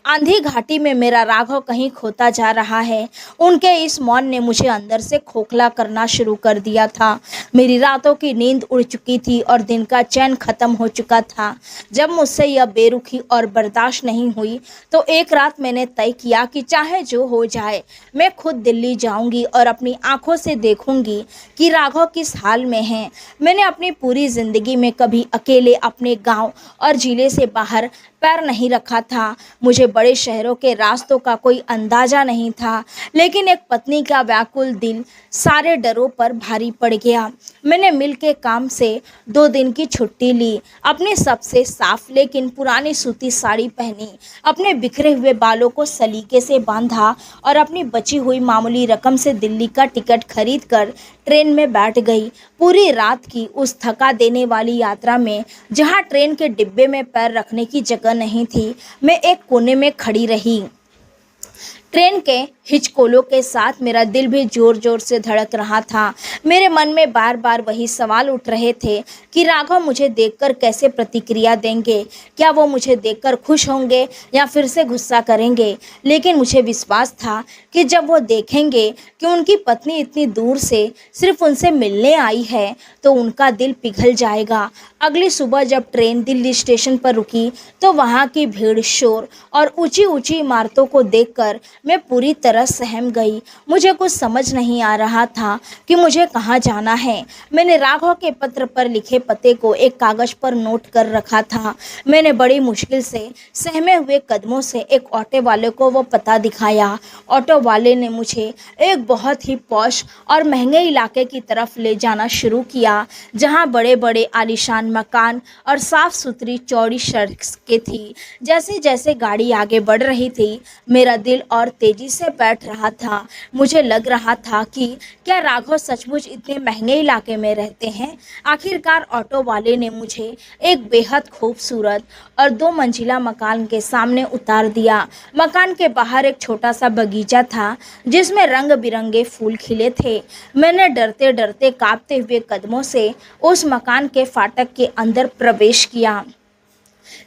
S1: आंधी घाटी में मेरा राघव कहीं खोता जा रहा है। उनके इस मौन ने मुझे अंदर से खोखला करना शुरू कर दिया था। मेरी रातों की नींद उड़ चुकी थी और दिन का चैन खत्म हो चुका था। जब मुझसे यह बेरुखी और बर्दाश्त नहीं हुई तो एक रात मैंने तय किया कि चाहे जो हो जाए मैं खुद दिल्ली जाऊंगी और अपनी आंखों से देखूंगी कि राघव किस हाल में है। मैंने अपनी पूरी ज़िंदगी में कभी अकेले अपने गाँव और जिले से बाहर पैर नहीं रखा था। मुझे बड़े शहरों के रास्तों का कोई अंदाज़ा नहीं था, लेकिन एक पत्नी का व्याकुल दिल सारे डरों पर भारी पड़ गया। मैंने मिल के काम से 2 दिन की छुट्टी ली, अपनी सबसे साफ लेकिन पुरानी सूती साड़ी पहनी, अपने बिखरे हुए बालों को सलीके से बांधा और अपनी बची हुई मामूली रकम से दिल्ली का टिकट खरीद कर ट्रेन में बैठ गई। पूरी रात की उस थका देने वाली यात्रा में जहाँ ट्रेन के डिब्बे में पैर रखने की जगह नहीं थी, मैं एक कोने में खड़ी रही। ट्रेन के हिचकोलों के साथ मेरा दिल भी जोर जोर से धड़क रहा था। मेरे मन में बार बार वही सवाल उठ रहे थे कि राघव मुझे देखकर कैसे प्रतिक्रिया देंगे। क्या वो मुझे देखकर खुश होंगे या फिर से गुस्सा करेंगे। लेकिन मुझे विश्वास था कि जब वो देखेंगे कि उनकी पत्नी इतनी दूर से सिर्फ उनसे मिलने आई है तो उनका दिल पिघल जाएगा। अगली सुबह जब ट्रेन दिल्ली स्टेशन पर रुकी तो वहाँ की भीड़, शोर और ऊंची ऊंची इमारतों को देखकर मैं पूरी तरह सहम गई। मुझे कुछ समझ नहीं आ रहा था कि मुझे कहाँ जाना है। मैंने राघव के पत्र पर लिखे पते को एक कागज़ पर नोट कर रखा था। मैंने बड़ी मुश्किल से सहमे हुए कदमों से एक ऑटो वाले को वो पता दिखाया। ऑटो वाले ने मुझे एक बहुत ही पॉश और महंगे इलाके की तरफ ले जाना शुरू किया, जहाँ बड़े बड़े आलीशान मकान और साफ़ सुथरी चौड़ी सड़कें थी। जैसे जैसे गाड़ी आगे बढ़ रही थी मेरा दिल और तेजी से बैठ रहा था। मुझे लग रहा था कि क्या राघव सचमुच इतने महंगे इलाके में रहते हैं। आखिरकार ऑटो वाले ने मुझे एक बेहद खूबसूरत और 2 मंजिला मकान के सामने उतार दिया। मकान के बाहर एक छोटा सा बगीचा था जिसमें रंग बिरंगे फूल खिले थे। मैंने डरते डरते कांपते हुए कदमों से उस मकान के फाटक के अंदर प्रवेश किया।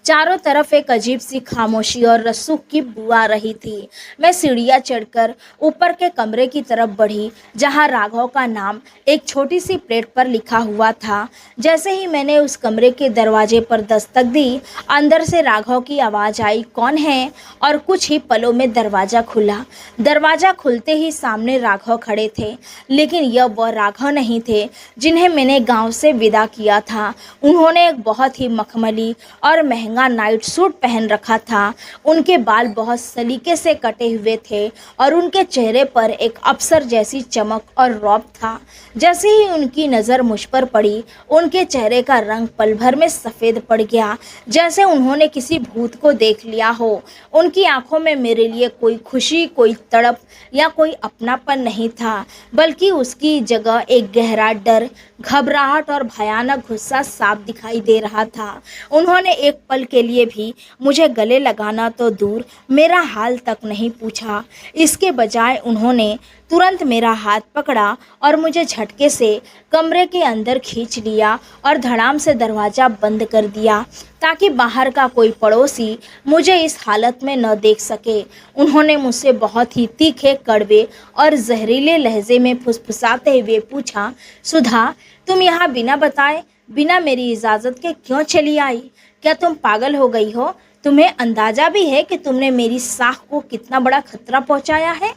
S1: चारों तरफ एक अजीब सी खामोशी और रसूख की बू आ रही थी। मैं सीढ़ियाँ चढ़कर ऊपर के कमरे की तरफ बढ़ी जहाँ राघव का नाम एक छोटी सी प्लेट पर लिखा हुआ था। जैसे ही मैंने उस कमरे के दरवाजे पर दस्तक दी, अंदर से राघव की आवाज़ आई, कौन है? और कुछ ही पलों में दरवाज़ा खुला। दरवाज़ा खुलते ही सामने राघव खड़े थे, लेकिन यह वह राघव नहीं थे जिन्हें मैंने गाँव से विदा किया था। उन्होंने एक बहुत ही मखमली और महंगा नाइट सूट पहन रखा था। उनके बाल बहुत सलीके से कटे हुए थे और उनके चेहरे पर एक अप्सर जैसी चमक और रौब था। जैसे ही उनकी नज़र मुझ पर पड़ी, उनके चेहरे का रंग पल भर में सफ़ेद पड़ गया, जैसे उन्होंने किसी भूत को देख लिया हो। उनकी आंखों में मेरे लिए कोई खुशी, कोई तड़प या कोई अपनापन नहीं था, बल्कि उसकी जगह एक गहरा डर, घबराहट और भयानक गुस्सा साफ दिखाई दे रहा था। उन्होंने एक पल के लिए भी मुझे गले लगाना तो दूर, मेरा हाल तक नहीं पूछा। इसके बजाय उन्होंने तुरंत मेरा हाथ पकड़ा और मुझे झटके से कमरे के अंदर खींच लिया और धड़ाम से दरवाज़ा बंद कर दिया, ताकि बाहर का कोई पड़ोसी मुझे इस हालत में न देख सके। उन्होंने मुझसे बहुत ही तीखे, कड़वे और जहरीले लहजे में फुसफुसाते हुए पूछा, सुधा, तुम यहाँ बिना बताए, बिना मेरी इजाज़त के क्यों चली आई? क्या तुम पागल हो गई हो? तुम्हें अंदाज़ा भी है कि तुमने मेरी साख को कितना बड़ा खतरा पहुँचाया है?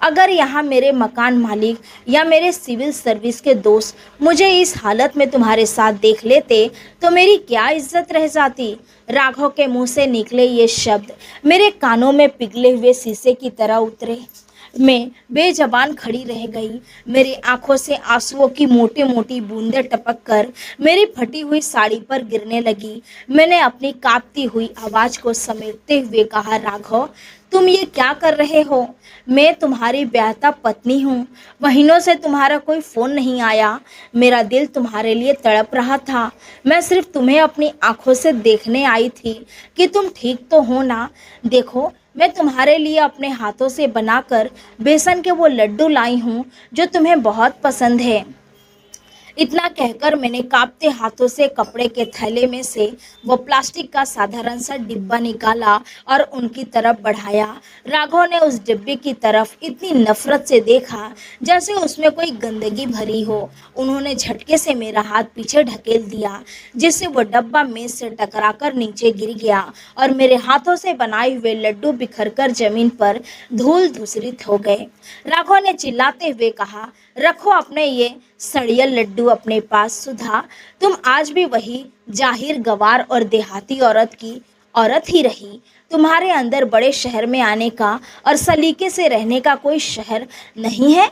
S1: अगर यहाँ मेरे मकान मालिक या मेरे सिविल सर्विस के दोस्त मुझे इस हालत में तुम्हारे साथ देख लेते तो मेरी क्या इज्जत रह जाती? राघव के मुंह से निकले ये शब्द मेरे कानों में पिघले हुए शीशे की तरह उतरे। मैं बेजबान खड़ी रह गई। मेरी आंखों से आंसुओं की मोटी मोटी बूंदें टपक कर मेरी फटी हुई साड़ी पर गिरने लगी। मैंने अपनी कांपती हुई आवाज़ को समेटते हुए कहा, राघव, तुम ये क्या कर रहे हो? मैं तुम्हारी ब्याहता पत्नी हूँ। महीनों से तुम्हारा कोई फ़ोन नहीं आया। मेरा दिल तुम्हारे लिए तड़प रहा था। मैं सिर्फ तुम्हें अपनी आंखों से देखने आई थी कि तुम ठीक तो हो ना। देखो, मैं तुम्हारे लिए अपने हाथों से बनाकर बेसन के वो लड्डू लाई हूँ जो तुम्हें बहुत पसंद है। इतना कहकर मैंने कांपते हाथों से कपड़े के थैले में से वो प्लास्टिक का साधारण सा डिब्बा निकाला और उनकी तरफ बढ़ाया। राघव ने उस डिब्बे की तरफ इतनी नफरत से देखा जैसे उसमें कोई गंदगी भरी हो। उन्होंने झटके से मेरा हाथ पीछे ढकेल दिया, जिससे वो डब्बा मेज से टकराकर नीचे गिर गया और मेरे हाथों से बनाए हुए लड्डू बिखरकर जमीन पर धूल धूसरित हो गए। राघव ने चिल्लाते हुए कहा, रखो अपने ये सड़ियल लड्डू अपने पास। सुधा, तुम आज भी वही जाहिर गवार और देहाती औरत की औरत ही रही। तुम्हारे अंदर बड़े शहर में आने का और सलीके से रहने का कोई शहर नहीं है।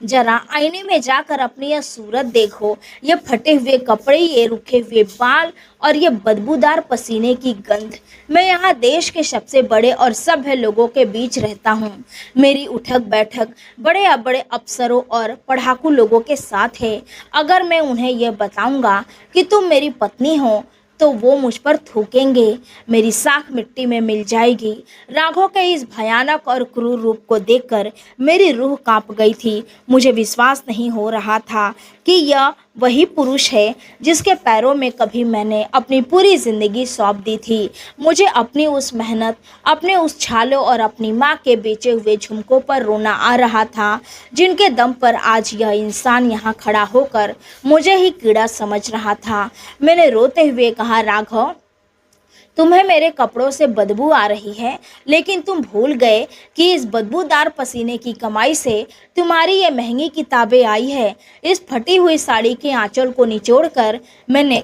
S1: जरा आईने में जाकर अपनी यह सूरत देखो, ये फटे हुए कपड़े, ये रुखे हुए बाल और ये बदबूदार पसीने की गंध। मैं यहाँ देश के सबसे बड़े और सभ्य लोगों के बीच रहता हूँ। मेरी उठक बैठक बड़े बड़े अफसरों और पढ़ाकू लोगों के साथ है। अगर मैं उन्हें यह बताऊँगा कि तुम मेरी पत्नी हो तो वो मुझ पर थूकेंगे, मेरी साख मिट्टी में मिल जाएगी। राघव के इस भयानक और क्रूर रूप को देखकर मेरी रूह कांप गई थी। मुझे विश्वास नहीं हो रहा था कि यह वही पुरुष है जिसके पैरों में कभी मैंने अपनी पूरी ज़िंदगी सौंप दी थी। मुझे अपनी उस मेहनत, अपने उस छालों और अपनी माँ के बेचे हुए झुमकों पर रोना आ रहा था, जिनके दम पर आज यह इंसान यहाँ खड़ा होकर मुझे ही कीड़ा समझ रहा था। मैंने रोते हुए कहा, राघव, तुम्हें मेरे कपड़ों से बदबू आ रही है, लेकिन तुम भूल गए कि इस बदबूदार पसीने की कमाई से तुम्हारी ये महंगी किताबें आई है। इस फटी हुई साड़ी के आंचल को निचोड़कर मैंने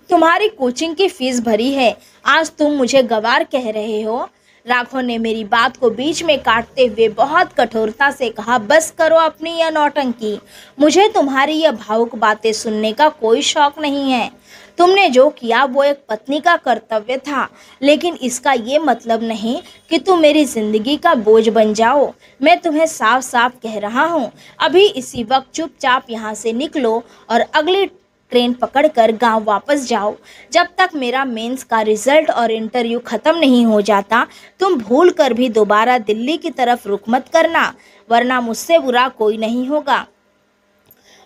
S1: तुम्हारी कोचिंग की फीस भरी है। आज तुम मुझे गवार कह रहे हो? राघव ने मेरी बात को बीच में काटते हुए बहुत कठोरता से कहा, बस करो अपनी यह नौटंकी। मुझे तुम्हारी यह भावुक बातें सुनने का कोई शौक नहीं है। तुमने जो किया वो एक पत्नी का कर्तव्य था, लेकिन इसका ये मतलब नहीं कि तुम मेरी ज़िंदगी का बोझ बन जाओ। मैं तुम्हें साफ साफ कह रहा हूँ, अभी इसी वक्त चुपचाप यहाँ से निकलो और अगली ट्रेन पकड़कर गांव वापस जाओ। जब तक मेरा मेंस का रिज़ल्ट और इंटरव्यू ख़त्म नहीं हो जाता, तुम भूल कर भी दोबारा दिल्ली की तरफ रुख मत करना, वरना मुझसे बुरा कोई नहीं होगा।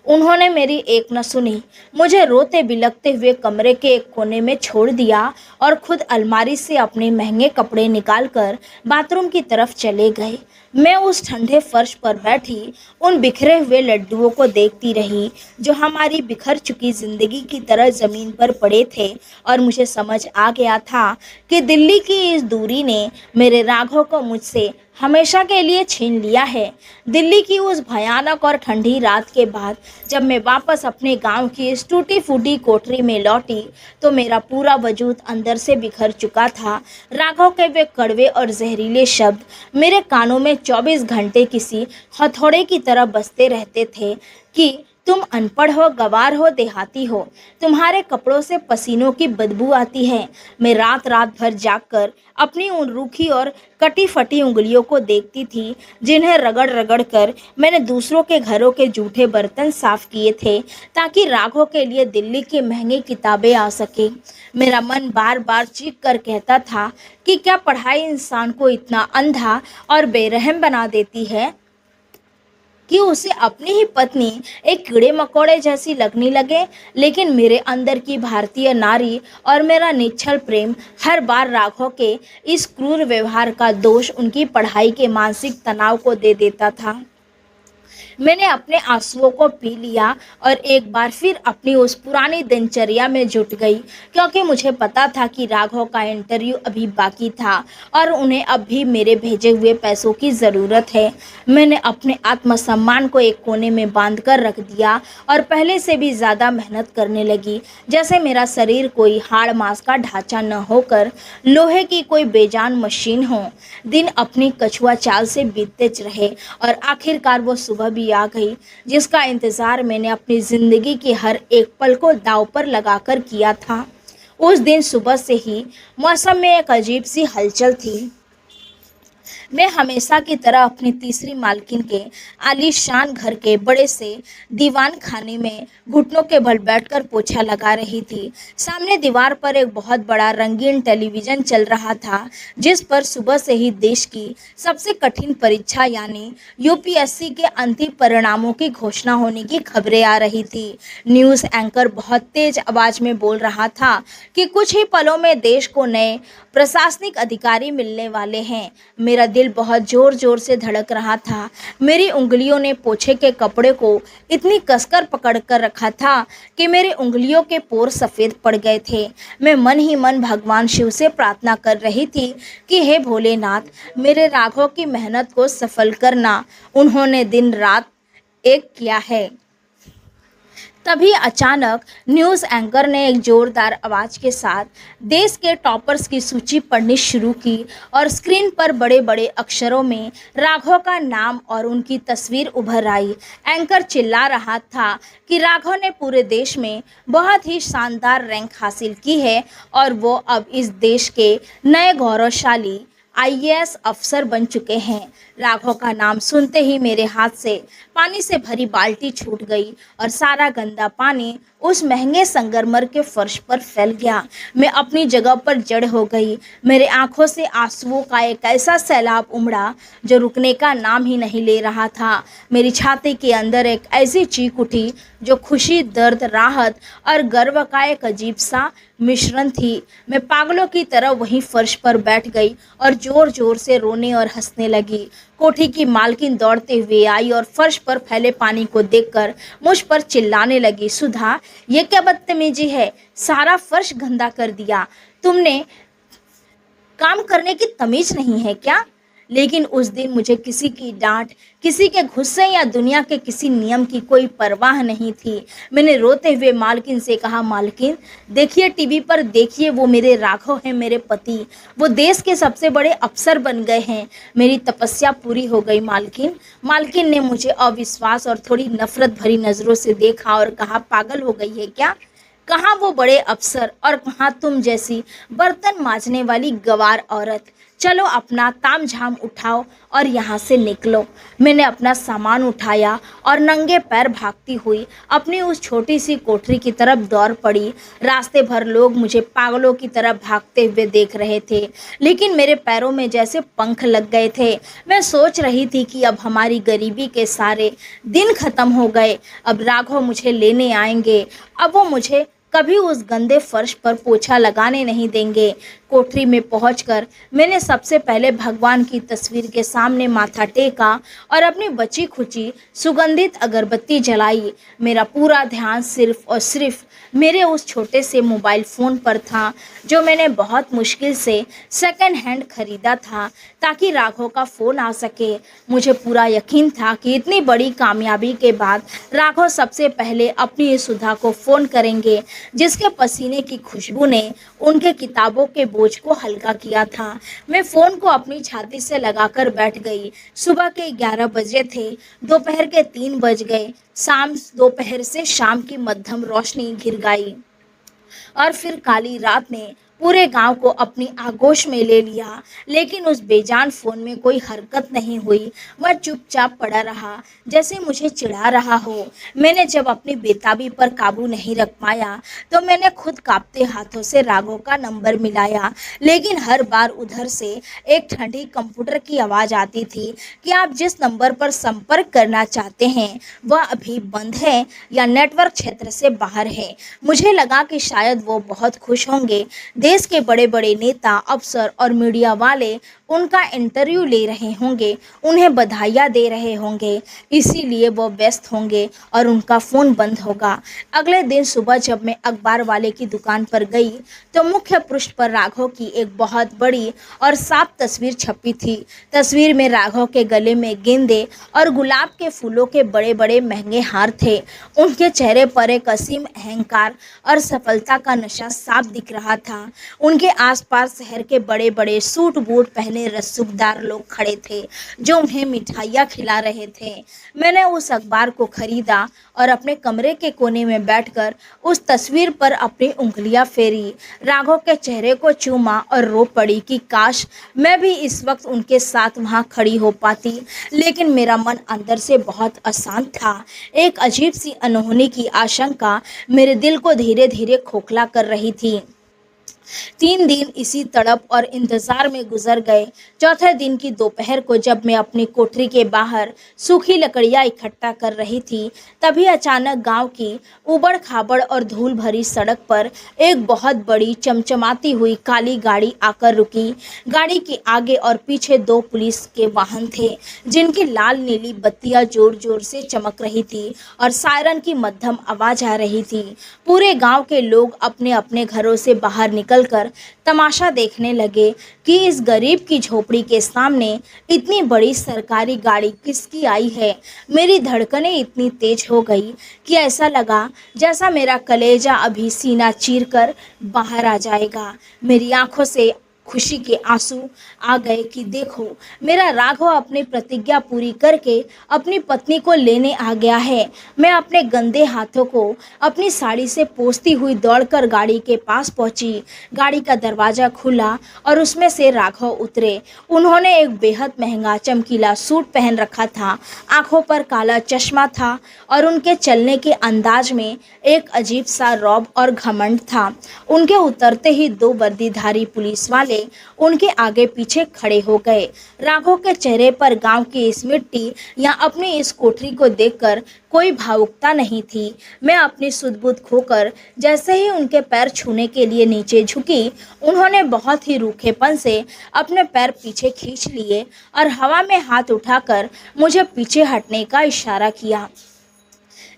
S1: उन्होंने मेरी एक न सुनी। मुझे रोते बिलखते हुए कमरे के एक कोने में छोड़ दिया और खुद अलमारी से अपने महंगे कपड़े निकालकर बाथरूम की तरफ चले गए। मैं उस ठंडे फर्श पर बैठी उन बिखरे हुए लड्डुओं को देखती रही जो हमारी बिखर चुकी ज़िंदगी की तरह ज़मीन पर पड़े थे, और मुझे समझ आ गया था कि दिल्ली की इस दूरी ने मेरे राघव को मुझसे हमेशा के लिए छीन लिया है। दिल्ली की उस भयानक और ठंडी रात के बाद जब मैं वापस अपने गांव की इस टूटी फूटी कोठरी में लौटी तो मेरा पूरा वजूद अंदर से बिखर चुका था। राघव के वे कड़वे और जहरीले शब्द मेरे कानों में 24 घंटे किसी हथौड़े की तरह बजते रहते थे कि तुम अनपढ़ हो, गंवार हो, देहाती हो, तुम्हारे कपड़ों से पसीनों की बदबू आती है। मैं रात रात भर जागकर अपनी उन रूखी और कटी फटी उंगलियों को देखती थी जिन्हें रगड़ रगड़ कर मैंने दूसरों के घरों के जूठे बर्तन साफ किए थे ताकि राघव के लिए दिल्ली की महंगी किताबें आ सके। मेरा मन बार बार चीख कर कहता था कि क्या पढ़ाई इंसान को इतना अंधा और बेरहम बना देती है कि उसे अपनी ही पत्नी एक कीड़े मकोड़े जैसी लगने लगे। लेकिन मेरे अंदर की भारतीय नारी और मेरा निश्चल प्रेम हर बार राघव के इस क्रूर व्यवहार का दोष उनकी पढ़ाई के मानसिक तनाव को दे देता था। मैंने अपने आंसुओं को पी लिया और एक बार फिर अपनी उस पुरानी दिनचर्या में जुट गई क्योंकि मुझे पता था कि राघव का इंटरव्यू अभी बाकी था और उन्हें अब भी मेरे भेजे हुए पैसों की ज़रूरत है। मैंने अपने आत्मसम्मान को एक कोने में बांध कर रख दिया और पहले से भी ज़्यादा मेहनत करने लगी, जैसे मेरा शरीर कोई हाड़ मांस का ढांचा न होकर लोहे की कोई बेजान मशीन हो। दिन अपनी कछुआ चाल से बीतते रहे और आखिरकार वो सुबह भी आ गई जिसका इंतज़ार मैंने अपनी ज़िंदगी की हर एक पल को दांव पर लगाकर किया था। उस दिन सुबह से ही मौसम में एक अजीब सी हलचल थी। मैं हमेशा की तरह अपनी तीसरी मालकिन के आलीशान घर के बड़े से दीवान खाने में घुटनों के बल बैठकर पोछा लगा रही थी। सामने दीवार पर एक बहुत बड़ा रंगीन टेलीविज़न चल रहा था जिस पर सुबह से ही देश की सबसे कठिन परीक्षा यानी यूपीएससी के अंतिम परिणामों की घोषणा होने की खबरें आ रही थी। न्यूज़ एंकर बहुत तेज आवाज़ में बोल रहा था कि कुछ ही पलों में देश को नए प्रशासनिक अधिकारी मिलने वाले हैं। मेरा दिल बहुत ज़ोर ज़ोर से धड़क रहा था। मेरी उंगलियों ने पोछे के कपड़े को इतनी कसकर पकड़ कर रखा था कि मेरी उंगलियों के पोर सफ़ेद पड़ गए थे। मैं मन ही मन भगवान शिव से प्रार्थना कर रही थी कि हे भोलेनाथ, मेरे राघव की मेहनत को सफल करना। उन्होंने दिन रात एक किया है। तभी अचानक न्यूज़ एंकर ने एक ज़ोरदार आवाज़ के साथ देश के टॉपर्स की सूची पढ़नी शुरू की और स्क्रीन पर बड़े बड़े अक्षरों में राघव का नाम और उनकी तस्वीर उभर आई। एंकर चिल्ला रहा था कि राघव ने पूरे देश में बहुत ही शानदार रैंक हासिल की है और वो अब इस देश के नए गौरवशाली आईएएस अफसर बन चुके हैं। राघव का नाम सुनते ही मेरे हाथ से पानी से भरी बाल्टी छूट गई और सारा गंदा पानी उस महंगे संगमरमर के फर्श पर फैल गया। मैं अपनी जगह पर जड़ हो गई। मेरे आंखों से आंसुओं का एक ऐसा सैलाब उमड़ा जो रुकने का नाम ही नहीं ले रहा था। मेरी छाती के अंदर एक ऐसी चीख उठी जो खुशी, दर्द, राहत और गर्व का एक अजीब सा मिश्रण थी। मैं पागलों की तरह वहीं फर्श पर बैठ गई और ज़ोर ज़ोर से रोने और हंसने लगी। कोठी की मालकिन दौड़ते हुए आई और फर्श पर फैले पानी को देखकर मुझ पर चिल्लाने लगी, सुधा, ये क्या बदतमीजी है? सारा फर्श गंदा कर दिया। तुमने काम करने की तमीज नहीं है क्या? लेकिन उस दिन मुझे किसी की डांट, किसी के गुस्से या दुनिया के किसी नियम की कोई परवाह नहीं थी। मैंने रोते हुए मालकिन से कहा, मालकिन देखिए, टीवी पर देखिए, वो मेरे राघव हैं, मेरे पति। वो देश के सबसे बड़े अफसर बन गए हैं। मेरी तपस्या पूरी हो गई मालकिन। मालकिन ने मुझे अविश्वास और थोड़ी नफरत भरी नज़रों से देखा और कहा, पागल हो गई है क्या? कहाँ वो बड़े अफसर और कहाँ तुम जैसी बर्तन मांजने वाली गंवार औरत। चलो अपना तामझाम उठाओ और यहाँ से निकलो। मैंने अपना सामान उठाया और नंगे पैर भागती हुई अपनी उस छोटी सी कोठरी की तरफ दौड़ पड़ी। रास्ते भर लोग मुझे पागलों की तरह भागते हुए देख रहे थे, लेकिन मेरे पैरों में जैसे पंख लग गए थे। मैं सोच रही थी कि अब हमारी गरीबी के सारे दिन खत्म हो गए। अब राघव मुझे लेने आएंगे। अब वो मुझे कभी उस गंदे फर्श पर पोछा लगाने नहीं देंगे। कोठरी में पहुंचकर मैंने सबसे पहले भगवान की तस्वीर के सामने माथा टेका और अपनी बची खुची सुगंधित अगरबत्ती जलाई। मेरा पूरा ध्यान सिर्फ और सिर्फ मेरे उस छोटे से मोबाइल फ़ोन पर था जो मैंने बहुत मुश्किल से सेकंड हैंड खरीदा था ताकि राघव का फ़ोन आ सके। मुझे पूरा यकीन था कि इतनी बड़ी कामयाबी के बाद राघव सबसे पहले अपनी सुधा को फ़ोन करेंगे, जिसके पसीने की खुशबू ने उनके किताबों के बोझ को हल्का किया था। मैं फ़ोन को अपनी छाती से लगाकर बैठ गई। सुबह के 11 बजे थे, दोपहर के 3 बज गए। दोपहर से शाम की मध्यम रोशनी घिर गई और फिर काली रात ने पूरे गांव को अपनी आगोश में ले लिया। लेकिन उस बेजान फोन में कोई हरकत नहीं हुई। वह चुपचाप पड़ा रहा, जैसे मुझे चिढ़ा रहा हो। मैंने जब अपनी बेताबी पर काबू नहीं रख पाया तो मैंने खुद कांपते हाथों से राघव का नंबर मिलाया, लेकिन हर बार उधर से एक ठंडी कंप्यूटर की आवाज़ आती थी कि आप जिस नंबर पर संपर्क करना चाहते हैं वह अभी बंद है या नेटवर्क क्षेत्र से बाहर है। मुझे लगा कि शायद वो बहुत खुश होंगे। देश के बड़े बड़े नेता, अफसर और मीडिया वाले उनका इंटरव्यू ले रहे होंगे, उन्हें बधाइयाँ दे रहे होंगे, इसीलिए वो व्यस्त होंगे और उनका फ़ोन बंद होगा। अगले दिन सुबह जब मैं अखबार वाले की दुकान पर गई तो मुख्य पृष्ठ पर राघव की एक बहुत बड़ी और साफ तस्वीर छपी थी। तस्वीर में राघव के गले में गेंदे और गुलाब के फूलों के बड़े बड़े महंगे हार थे। उनके चेहरे पर एक असीम अहंकार और सफलता का नशा साफ दिख रहा था। उनके आसपास शहर के बड़े बड़े सूट बूट पहने रसूखदार लोग खड़े थे जो उन्हें मिठाइयाँ खिला रहे थे। मैंने उस अखबार को खरीदा और अपने कमरे के कोने में बैठकर उस तस्वीर पर अपनी उंगलियां फेरी, राघव के चेहरे को चूमा और रो पड़ी कि काश मैं भी इस वक्त उनके साथ वहां खड़ी हो पाती। लेकिन मेरा मन अंदर से बहुत अशांत था। एक अजीब सी अनहोनी की आशंका मेरे दिल को धीरे धीरे खोखला कर रही थी। 3 दिन इसी तड़प और इंतजार में गुजर गए। चौथे दिन की दोपहर को जब मैं अपनी कोठरी के बाहर सूखी लकड़ियां इकट्ठा कर रही थी, तभी अचानक गांव की उबड़ खाबड़ और धूल भरी सड़क पर एक बहुत बड़ी चमचमाती हुई काली गाड़ी आकर रुकी। गाड़ी के आगे और पीछे 2 पुलिस के वाहन थे जिनकी लाल नीली बत्तियां जोर जोर से चमक रही थी और सायरन की मध्यम आवाज आ रही थी। पूरे गाँव के लोग अपने अपने घरों से बाहर निकल कर तमाशा देखने लगे कि इस गरीब की झोपड़ी के सामने इतनी बड़ी सरकारी गाड़ी किसकी आई है। मेरी धड़कनें इतनी तेज हो गई कि ऐसा लगा जैसा मेरा कलेजा अभी सीना चीरकर बाहर आ जाएगा। मेरी आंखों से खुशी के आंसू आ गए कि देखो, मेरा राघव अपनी प्रतिज्ञा पूरी करके अपनी पत्नी को लेने आ गया है। मैं अपने गंदे हाथों को अपनी साड़ी से पोंछती हुई दौड़कर गाड़ी के पास पहुंची। गाड़ी का दरवाज़ा खुला और उसमें से राघव उतरे। उन्होंने एक बेहद महंगा चमकीला सूट पहन रखा था, आंखों पर काला चश्मा था और उनके चलने के अंदाज में एक अजीब सा रौब और घमंड था। उनके उतरते ही 2 वर्दीधारी पुलिस वाले उनके आगे पीछे खड़े हो गए। राघव के चेहरे पर गांव की इस मिट्टी या अपनी इस कोठरी को देखकर कोई भावुकता नहीं थी। मैं अपनी सुध-बुध खोकर जैसे ही उनके पैर छूने के लिए नीचे झुकी, उन्होंने बहुत ही रूखेपन से अपने पैर पीछे खींच लिए और हवा में हाथ उठाकर मुझे पीछे हटने का इशारा किया,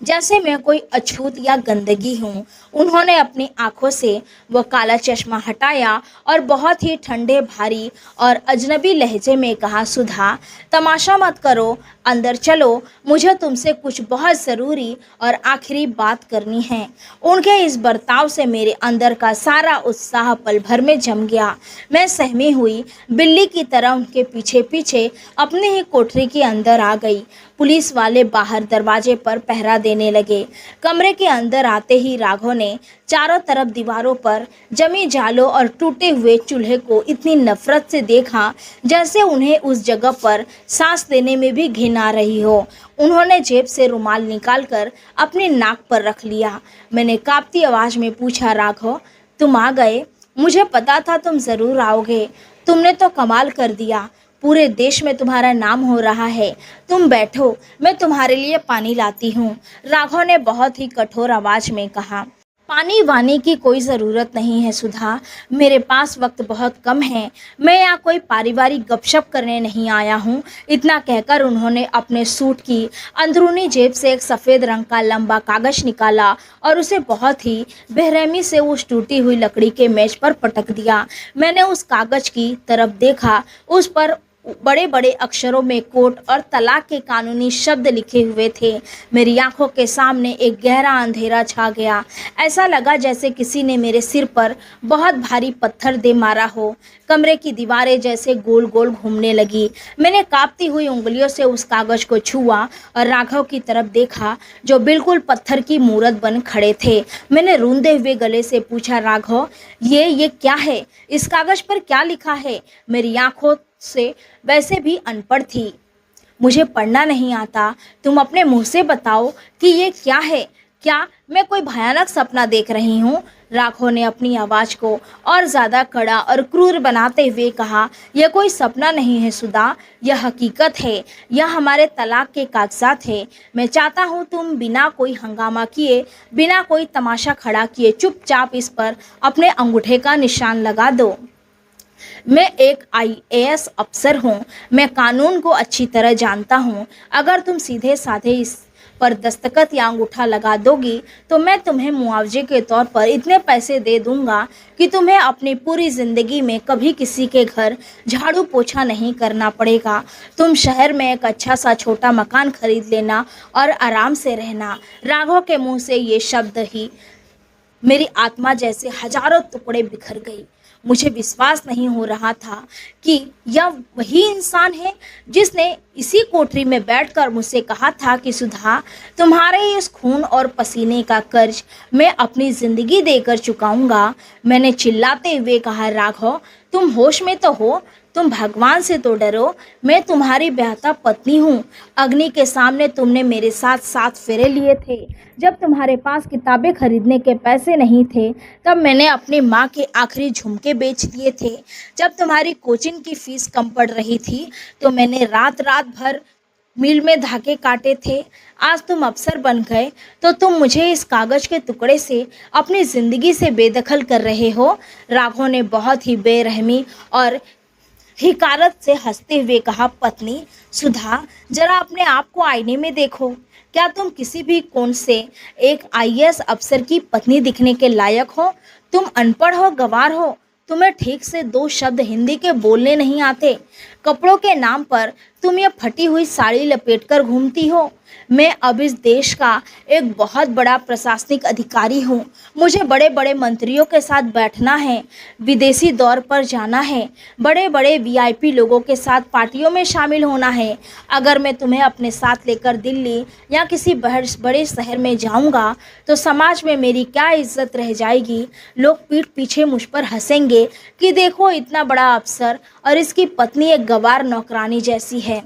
S1: जैसे मैं कोई अछूत या गंदगी हूँ। उन्होंने अपनी आंखों से वह काला चश्मा हटाया और बहुत ही ठंडे, भारी और अजनबी लहजे में कहा, सुधा, तमाशा मत करो, अंदर चलो, मुझे तुमसे कुछ बहुत ज़रूरी और आखिरी बात करनी है। उनके इस बर्ताव से मेरे अंदर का सारा उत्साह पल भर में जम गया। मैं सहमी हुई बिल्ली की तरह उनके पीछे पीछे अपने ही कोठरी के अंदर आ गई। पुलिस वाले बाहर दरवाजे पर पहरा देने लगे। कमरे के अंदर आते ही राघव ने चारों तरफ दीवारों पर जमी जालों और टूटे हुए चूल्हे को इतनी नफरत से देखा जैसे उन्हें उस जगह पर सांस लेने में भी घिन आ रही हो। उन्होंने जेब से रुमाल निकालकर अपनी नाक पर रख लिया। मैंने कांपती आवाज़ में पूछा, राघव, तुम आ गए? मुझे पता था तुम ज़रूर आओगे। तुमने तो कमाल कर दिया। पूरे देश में तुम्हारा नाम हो रहा है। तुम बैठो, मैं तुम्हारे लिए पानी लाती हूँ, राघव ने बहुत ही कठोर आवाज़ में कहा। पानी वानी की कोई ज़रूरत नहीं है सुधा, मेरे पास वक्त बहुत कम है। मैं यहाँ कोई पारिवारिक गपशप करने नहीं आया हूँ। इतना कहकर उन्होंने अपने सूट की अंदरूनी जेब से एक सफ़ेद रंग का लंबा कागज़ निकाला और उसे बहुत ही बेरहमी से उस टूटी हुई लकड़ी के मेज पर पटक दिया। मैंने उस कागज़ की तरफ देखा, उस पर बड़े बड़े अक्षरों में कोर्ट और तलाक के कानूनी शब्द लिखे हुए थे। मेरी आंखों के सामने एक गहरा अंधेरा छा गया। ऐसा लगा जैसे किसी ने मेरे सिर पर बहुत भारी पत्थर दे मारा हो। कमरे की दीवारें जैसे गोल गोल घूमने लगी। मैंने कांपती हुई उंगलियों से उस कागज़ को छुआ और राघव की तरफ देखा, जो बिल्कुल पत्थर की मूरत बन खड़े थे। मैंने रूंधे हुए गले से पूछा, राघव, ये क्या है? इस कागज़ पर क्या लिखा है? मेरी आंखों से वैसे भी अनपढ़ थी। मुझे पढ़ना नहीं आता, तुम अपने मुंह से बताओ कि ये क्या है? क्या मैं कोई भयानक सपना देख रही हूँ? राघव ने अपनी आवाज़ को और ज़्यादा कड़ा और क्रूर बनाते हुए कहा, यह कोई सपना नहीं है सुधा, यह हकीकत है। यह हमारे तलाक के कागजात है। मैं चाहता हूँ तुम बिना कोई हंगामा किए, बिना कोई तमाशा खड़ा किए चुपचाप इस पर अपने अंगूठे का निशान लगा दो। मैं एक आईएएस अफसर हूँ। मैं कानून को अच्छी तरह जानता हूँ। अगर तुम सीधे साधे इस पर दस्तखत या अंगूठा लगा दोगी तो मैं तुम्हें मुआवजे के तौर पर इतने पैसे दे दूंगा कि तुम्हें अपनी पूरी ज़िंदगी में कभी किसी के घर झाड़ू पोछा नहीं करना पड़ेगा। तुम शहर में एक अच्छा सा छोटा मकान खरीद लेना और आराम से रहना। राघव के मुंह से ये शब्द ही मेरी आत्मा जैसे हजारों टुकड़े बिखर गई। मुझे विश्वास नहीं हो रहा था कि यह वही इंसान है जिसने इसी कोठरी में बैठकर मुझसे कहा था कि सुधा, तुम्हारे इस खून और पसीने का कर्ज मैं अपनी ज़िंदगी देकर चुकाऊंगा। मैंने चिल्लाते हुए कहा, राघव, तुम होश में तो हो? तुम भगवान से तो डरो। मैं तुम्हारी बेहतर पत्नी हूँ। अग्नि के सामने तुमने मेरे साथ 7 फेरे लिए थे। जब तुम्हारे पास किताबें खरीदने के पैसे नहीं थे तब मैंने अपनी माँ के आखिरी झुमके बेच दिए थे। जब तुम्हारी कोचिंग की फीस कम पड़ रही थी तो मैंने रात रात भर मिल में धागे काटे थे। आज तुम अफसर बन गए तो तुम मुझे इस कागज़ के टुकड़े से अपनी ज़िंदगी से बेदखल कर रहे हो। राघव ने बहुत ही बेरहमी और हिकारत से हंसते हुए कहा, पत्नी सुधा, जरा अपने आप को आईने में देखो। क्या तुम किसी भी कोण से एक आईएएस अफसर की पत्नी दिखने के लायक हो? तुम अनपढ़ हो, गंवार हो। तुम्हें ठीक से 2 शब्द हिंदी के बोलने नहीं आते। कपड़ों के नाम पर तुम ये फटी हुई साड़ी लपेटकर घूमती हो। मैं अब इस देश का एक बहुत बड़ा प्रशासनिक अधिकारी हूँ। मुझे बड़े बड़े मंत्रियों के साथ बैठना है, विदेशी दौर पर जाना है, बड़े बड़े वीआईपी लोगों के साथ पार्टियों में शामिल होना है। अगर मैं तुम्हें अपने साथ लेकर दिल्ली या किसी बड़े शहर में जाऊँगा तो समाज में मेरी क्या इज्जत रह जाएगी? लोग पीठ पीछे मुझ पर हंसेंगे कि देखो, इतना बड़ा अफसर और इसकी पत्नी एक गंवार नौकरानी जैसी है।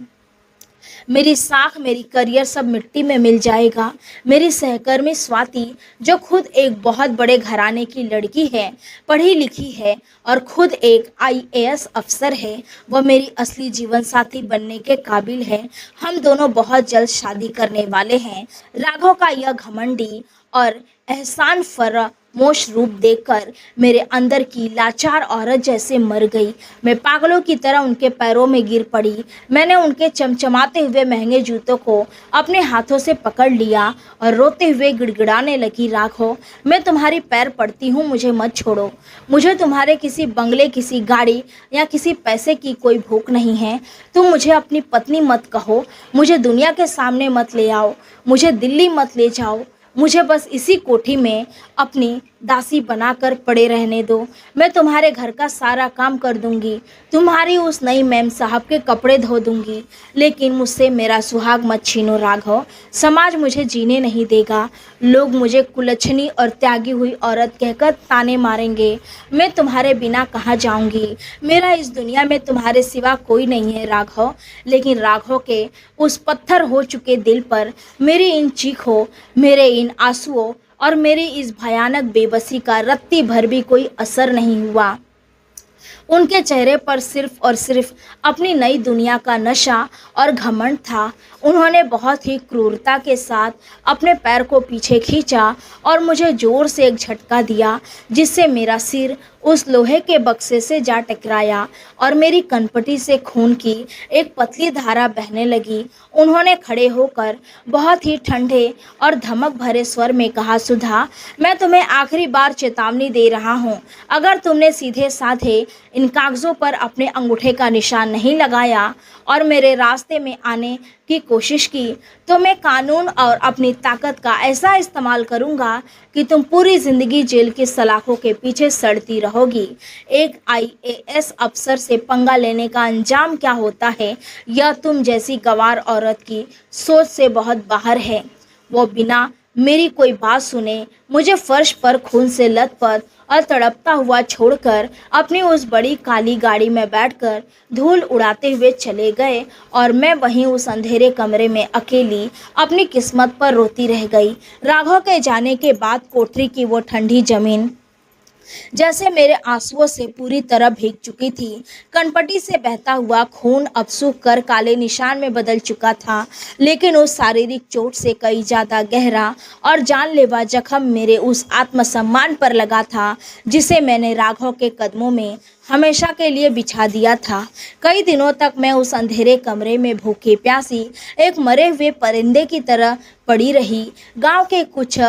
S1: मेरी साख, मेरी करियर सब मिट्टी में मिल जाएगा। मेरी सहकर्मी स्वाति, जो खुद एक बहुत बड़े घराने की लड़की है, पढ़ी लिखी है और खुद एक आईएएस अफसर है, वह मेरी असली जीवन साथी बनने के काबिल है। हम दोनों बहुत जल्द शादी करने वाले हैं। राघव का यह घमंडी और एहसान फरामोश रूप देखकर मेरे अंदर की लाचार औरत जैसे मर गई। मैं पागलों की तरह उनके पैरों में गिर पड़ी। मैंने उनके चमचमाते हुए महंगे जूतों को अपने हाथों से पकड़ लिया और रोते हुए गिड़गिड़ाने लगी, राघव, मैं तुम्हारी पैर पड़ती हूँ, मुझे मत छोड़ो। मुझे तुम्हारे किसी बंगले, किसी गाड़ी या किसी पैसे की कोई भूख नहीं है। तुम मुझे अपनी पत्नी मत कहो। मुझे दुनिया के सामने मत ले आओ। मुझे दिल्ली मत ले जाओ। मुझे बस इसी कोठी में अपनी दासी बनाकर पड़े रहने दो। मैं तुम्हारे घर का सारा काम कर दूंगी, तुम्हारी उस नई मैम साहब के कपड़े धो दूंगी, लेकिन मुझसे मेरा सुहाग मत छीनो राघव। समाज मुझे जीने नहीं देगा। लोग मुझे कुलच्छनी और त्यागी हुई औरत कहकर ताने मारेंगे। मैं तुम्हारे बिना कहाँ जाऊंगी? मेरा इस दुनिया में तुम्हारे सिवा कोई नहीं है राघव। लेकिन राघव के उस पत्थर हो चुके दिल पर मेरी इन चीखों, मेरे इन आंसुओं और मेरी इस भयानक बेबसी का रत्ती भर भी कोई असर नहीं हुआ। उनके चेहरे पर सिर्फ और सिर्फ अपनी नई दुनिया का नशा और घमंड था। उन्होंने बहुत ही क्रूरता के साथ अपने पैर को पीछे खींचा और मुझे जोर से एक झटका दिया, जिससे मेरा सिर उस लोहे के बक्से से जा टकराया और मेरी कनपटी से खून की एक पतली धारा बहने लगी। उन्होंने खड़े होकर बहुत ही ठंडे और धमक भरे स्वर में कहा, सुधा, मैं तुम्हें आखिरी बार चेतावनी दे रहा हूँ। अगर तुमने सीधे साधे इन कागज़ों पर अपने अंगूठे का निशान नहीं लगाया और मेरे रास्ते में आने की कोशिश की, तो मैं कानून और अपनी ताकत का ऐसा इस्तेमाल करूंगा कि तुम पूरी ज़िंदगी जेल की सलाखों के पीछे सड़ती रहोगी। एक आईएएस अफसर से पंगा लेने का अंजाम क्या होता है, यह तुम जैसी गंवार औरत की सोच से बहुत बाहर है। वो बिना मेरी कोई बात सुने मुझे फर्श पर खून से लथपथ और तड़पता हुआ छोड़कर अपनी उस बड़ी काली गाड़ी में बैठकर धूल उड़ाते हुए चले गए और मैं वहीं उस अंधेरे कमरे में अकेली अपनी किस्मत पर रोती रह गई। राघव के जाने के बाद कोठरी की वो ठंडी जमीन जैसे मेरे आंसुओं से पूरी तरह भीग चुकी थी। कनपटी से बहता हुआ खून अब सूख कर काले निशान में बदल चुका था, लेकिन उस शारीरिक चोट से कई ज़्यादा गहरा और जानलेवा जख्म मेरे उस आत्मसम्मान पर लगा था, जिसे मैंने राघव के कदमों में हमेशा के लिए बिछा दिया था। कई दिनों तक मैं उस अंधेरे कमरे में भूखी प्यासी एक मरे हुए परिंदे की तरह पड़ी रही। गांव के कुछ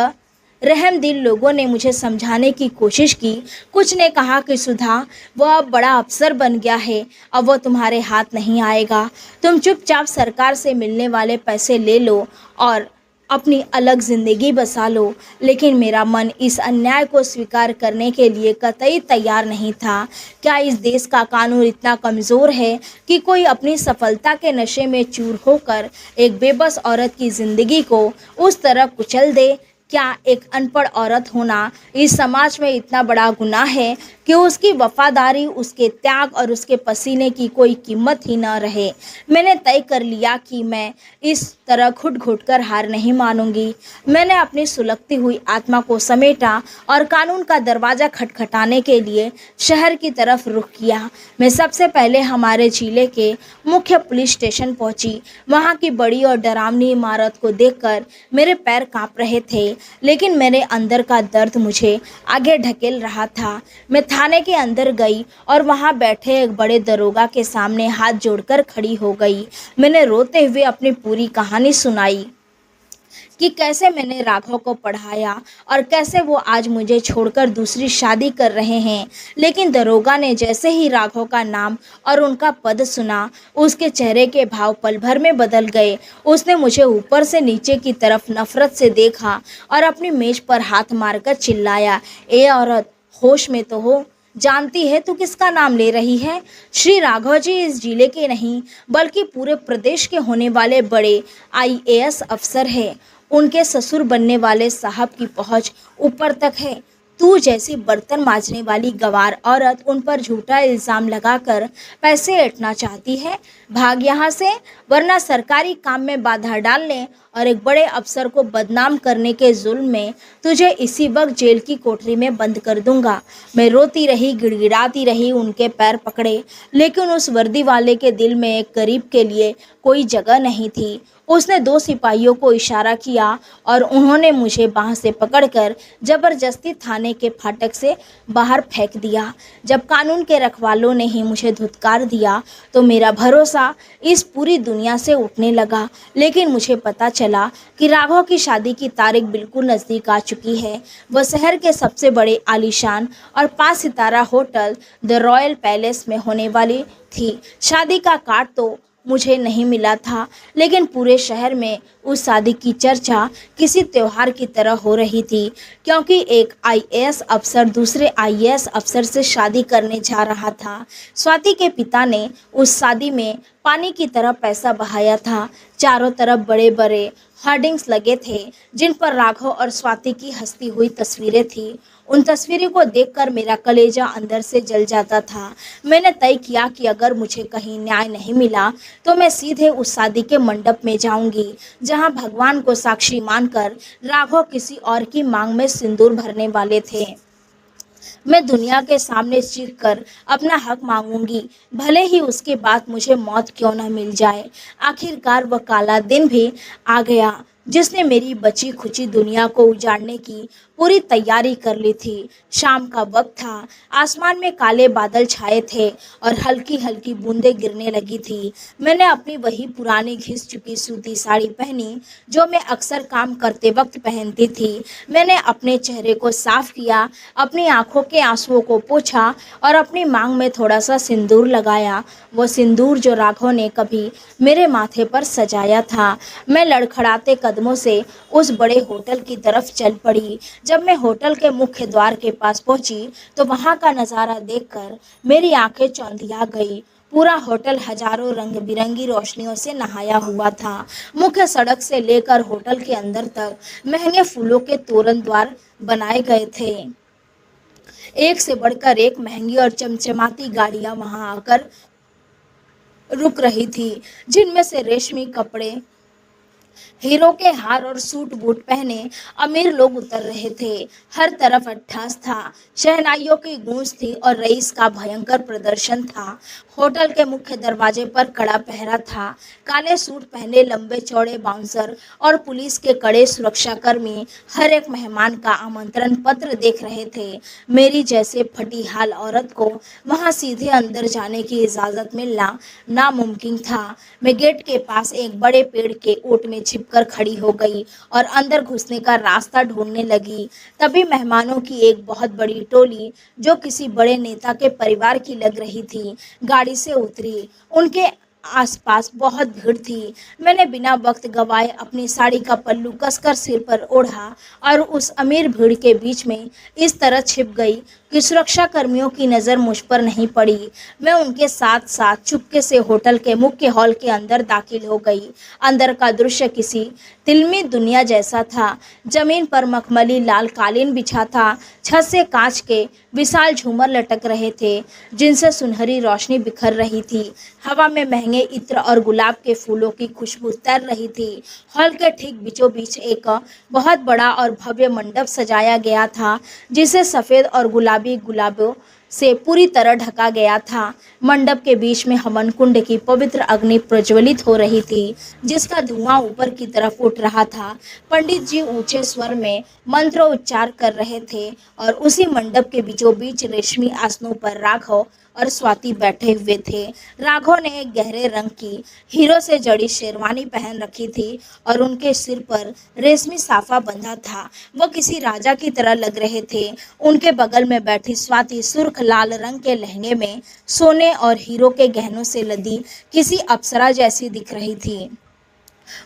S1: रहमदिल लोगों ने मुझे समझाने की कोशिश की। कुछ ने कहा कि सुधा, वह अब बड़ा अफसर बन गया है, अब वह तुम्हारे हाथ नहीं आएगा। तुम चुपचाप सरकार से मिलने वाले पैसे ले लो और अपनी अलग ज़िंदगी बसा लो। लेकिन मेरा मन इस अन्याय को स्वीकार करने के लिए कतई तैयार नहीं था। क्या इस देश का कानून इतना कमज़ोर है कि कोई अपनी सफलता के नशे में चूर होकर एक बेबस औरत की ज़िंदगी को उस तरह कुचल दे? क्या एक अनपढ़ औरत होना इस समाज में इतना बड़ा गुनाह है कि उसकी वफादारी, उसके त्याग और उसके पसीने की कोई कीमत ही न रहे? मैंने तय कर लिया कि मैं इस तरह घुट घुट कर हार नहीं मानूंगी। मैंने अपनी सुलगती हुई आत्मा को समेटा और कानून का दरवाज़ा खटखटाने के लिए शहर की तरफ रुख किया। मैं सबसे पहले हमारे जिले के मुख्य पुलिस स्टेशन पहुंची। वहां की बड़ी और डरावनी इमारत को देखकर मेरे पैर कांप रहे थे, लेकिन मेरे अंदर का दर्द मुझे आगे ढकेल रहा था। मैं थाने के अंदर गई और वहां बैठे एक बड़े दरोगा के सामने हाथ जोड़कर खड़ी हो गई। मैंने रोते हुए अपनी पूरी कहानी सुनाई कि कैसे मैंने राघव को पढ़ाया और कैसे वो आज मुझे छोड़कर दूसरी शादी कर रहे हैं। लेकिन दरोगा ने जैसे ही राघव का नाम और उनका पद सुना, उसके चेहरे के भाव पल भर में बदल गए। उसने मुझे ऊपर से नीचे की तरफ नफरत से देखा और अपनी मेज पर हाथ मारकर चिल्लाया, ए औरत, होश में तो हो? जानती है तू किसका नाम ले रही है? श्री राघव जी इस जिले के नहीं बल्कि पूरे प्रदेश के होने वाले बड़े आईएएस अफसर हैं। उनके ससुर बनने वाले साहब की पहुंच ऊपर तक है। तू जैसी बर्तन मांजने वाली गंवार औरत उन पर झूठा इल्ज़ाम लगाकर पैसे ऐंठना चाहती है। भाग यहाँ से, वरना सरकारी काम में बाधा डालने और एक बड़े अफसर को बदनाम करने के जुल्म में तुझे इसी वक्त जेल की कोठरी में बंद कर दूंगा। मैं रोती रही, गिड़गिड़ाती रही, उनके पैर पकड़े, लेकिन उस वर्दी वाले के दिल में एक गरीब के लिए कोई जगह नहीं थी। उसने 2 सिपाहियों को इशारा किया और उन्होंने मुझे बाह से पकड़कर जबरदस्ती थाने के फाटक से बाहर फेंक दिया। जब कानून के रखवालों ने ही मुझे धुतकार दिया तो मेरा भरोसा इस पूरी दुनिया से उठने लगा। लेकिन मुझे पता चला कि राघव की शादी की तारीख बिल्कुल नज़दीक आ चुकी है। वह शहर के सबसे बड़े आलीशान और 5 सितारा होटल द रॉयल पैलेस में होने वाली थी। शादी का कार्ड तो मुझे नहीं मिला था, लेकिन पूरे शहर में उस शादी की चर्चा किसी त्योहार की तरह हो रही थी, क्योंकि एक आईएएस अफसर दूसरे आईएएस अफसर से शादी करने जा रहा था। स्वाति के पिता ने उस शादी में पानी की तरह पैसा बहाया था। चारों तरफ बड़े बड़े होर्डिंग्स लगे थे जिन पर राघव और स्वाति की हंसती हुई तस्वीरें थीं। उन तस्वीरों को देखकर मेरा कलेजा अंदर से जल जाता था। मैंने तय किया कि अगर मुझे कहीं न्याय नहीं मिला तो मैं सीधे उस शादी के मंडप में जाऊंगी, जहां भगवान को साक्षी मानकर राघव किसी और की मांग में सिंदूर भरने वाले थे। मैं दुनिया के सामने चीख कर अपना हक मांगूंगी, भले ही उसके बाद मुझे मौत क्यों न मिल जाए। आखिरकार वह काला दिन भी आ गया जिसने मेरी बची खुची दुनिया को उजाड़ने की पूरी तैयारी कर ली थी। शाम का वक्त था, आसमान में काले बादल छाए थे और हल्की हल्की बूंदें गिरने लगी थी। मैंने अपनी वही पुरानी घिस चुकी सूती साड़ी पहनी जो मैं अक्सर काम करते वक्त पहनती थी। मैंने अपने चेहरे को साफ किया, अपनी आंखों के आंसुओं को पोंछा और अपनी मांग में थोड़ा सा सिंदूर लगाया, वो सिंदूर जो राघव ने कभी मेरे माथे पर सजाया था। मैं लड़खड़ाते कदमों से उस बड़े होटल की तरफ चल पड़ी। जब मैं होटल के मुख्य द्वार के पास पहुंची तो वहां का नज़ारा देखकर मेरी आंखें चौंधिया गई। पूरा होटल हजारों रंग बिरंगी रोशनियों से नहाया हुआ था। मुख्य सड़क से लेकर होटल के अंदर तक महंगे फूलों के तोरण द्वार बनाए गए थे। एक से बढ़कर एक महंगी और चमचमाती गाड़ियां वहां आकर रुक रही थी, जिनमें से रेशमी कपड़े, हीरो के हार और सूट बूट पहने अमीर लोग उतर रहे थे। हर तरफ अट्ठास था, शहनाइयों की गूंज थी और रईस का भयंकर प्रदर्शन था। होटल के मुख्य दरवाजे पर कड़ा पहरा था। काले सूट पहने लंबे चौड़े बाउंसर और पुलिस के कड़े सुरक्षाकर्मी हर एक मेहमान का आमंत्रण पत्र देख रहे थे। मेरी जैसे फटी हाल औरत को वहां सीधे अंदर जाने की इजाजत मिलना नामुमकिन था। मैं गेट के पास एक बड़े पेड़ के ओट में छिपकर खड़ी हो गई और अंदर घुसने का रास्ता ढूंढने लगी। तभी मेहमानों की एक बहुत बड़ी टोली जो किसी बड़े नेता के परिवार की लग रही थी, गाड़ी से उतरी। उनके आसपास बहुत भीड़ थी। मैंने बिना वक्त गवाए अपनी साड़ी का पल्लू कसकर सिर पर ओढ़ा और उस अमीर भीड़ के बीच में इस तरह छिप गई कि सुरक्षा कर्मियों की नज़र मुझ पर नहीं पड़ी। मैं उनके साथ साथ चुपके से होटल के मुख्य हॉल के अंदर दाखिल हो गई। अंदर का दृश्य किसी फिल्मी दुनिया जैसा था। जमीन पर मखमली लाल कालीन बिछा था, छत से कांच के विशाल झूमर लटक रहे थे जिनसे सुनहरी रोशनी बिखर रही थी। हवा में महंगे इत्र और गुलाब के फूलों की खुशबू तैर रही थी। हॉल के ठीक बीचों बीच एक बहुत बड़ा और भव्य मंडप सजाया गया था जिसे सफ़ेद और गुलाबी गुलाबों से पूरी तरह ढका गया था। मंडप के बीच में हवन कुंड की पवित्र अग्नि प्रज्वलित हो रही थी जिसका धुआं ऊपर की तरफ उठ रहा था। पंडित जी ऊंचे स्वर में मंत्रोच्चार कर रहे थे और उसी मंडप के बीचों बीच रेशमी आसनों पर राघव और स्वाति बैठे हुए थे। राघव ने एक गहरे रंग की हीरो से जड़ी शेरवानी पहन रखी थी और उनके सिर पर रेशमी साफा बंधा था। वो किसी राजा की तरह लग रहे थे। उनके बगल में बैठी स्वाति सुर्ख लाल रंग के लहंगे में सोने और हीरो के गहनों से लदी किसी अप्सरा जैसी दिख रही थी।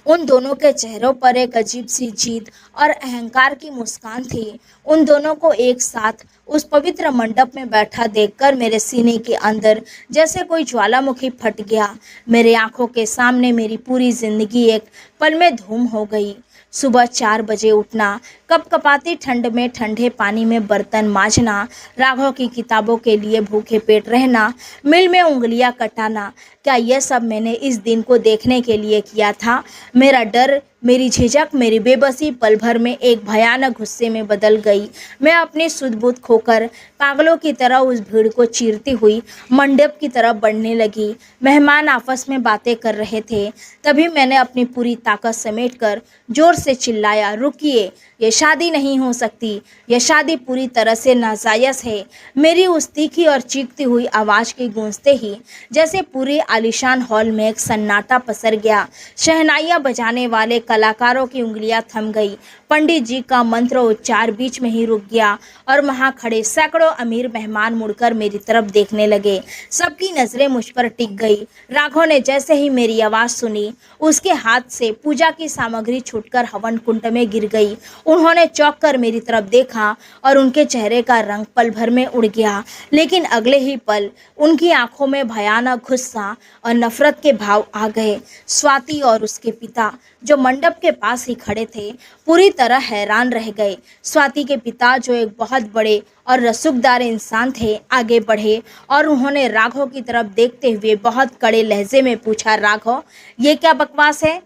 S1: उन दोनों के चेहरों पर एक अजीब सी जीत और अहंकार की मुस्कान थी। उन दोनों को एक साथ उस पवित्र मंडप में बैठा देखकर मेरे सीने के अंदर जैसे कोई ज्वालामुखी फट गया। मेरे आंखों के सामने मेरी पूरी जिंदगी एक पल में धूम हो गई। सुबह 4 बजे उठना, कपकपाती ठंड में ठंडे पानी में बर्तन मांजना, राघव की किताबों के लिए भूखे पेट रहना, मिल में उंगलियां कटाना, क्या यह सब मैंने इस दिन को देखने के लिए किया था? मेरा डर, मेरी झिझक, मेरी बेबसी पल भर में एक भयानक गुस्से में बदल गई। मैं अपनी सुध-बुध खोकर पागलों की तरह उस भीड़ को चीरती हुई मंडप की तरफ बढ़ने लगी। मेहमान आपस में बातें कर रहे थे। तभी मैंने अपनी पूरी ताकत समेटकर जोर से चिल्लाया, रुकिए, ये शादी नहीं हो सकती, यह शादी पूरी तरह से नाजायज़ है। मेरी उस तीखी और चीखती हुई आवाज़ की गूंजते ही जैसे पूरे आलीशान हॉल में एक सन्नाटा पसर गया। शहनाइयाँ बजाने वाले कलाकारों की उंगलियां थम गई। पंडित जी का मंत्र उच्चार बीच में ही रुक गया और वहां खड़े सैकड़ों अमीर मेहमान मुड़कर मेरी तरफ देखने लगे। सबकी नजरें मुझ पर टिक गई। राघव ने जैसे ही मेरी आवाज़ सुनी, उसके हाथ से पूजा की सामग्री छूटकर हवन कुंड में गिर गई। उन्होंने चौंक कर मेरी तरफ देखा और उनके चेहरे का रंग पल भर में उड़ गया, लेकिन अगले ही पल उनकी आंखों में भयानक गुस्सा और नफरत के भाव आ गए। स्वाति और उसके पिता जो मंडप के पास ही खड़े थे, पूरी तरह हैरान रह गए। स्वाति के पिता जो एक बहुत बड़े और रसूखदार इंसान थे, आगे बढ़े और उन्होंने राघव की तरफ देखते हुए बहुत कड़े लहजे में पूछा, राघव, ये क्या बकवास है?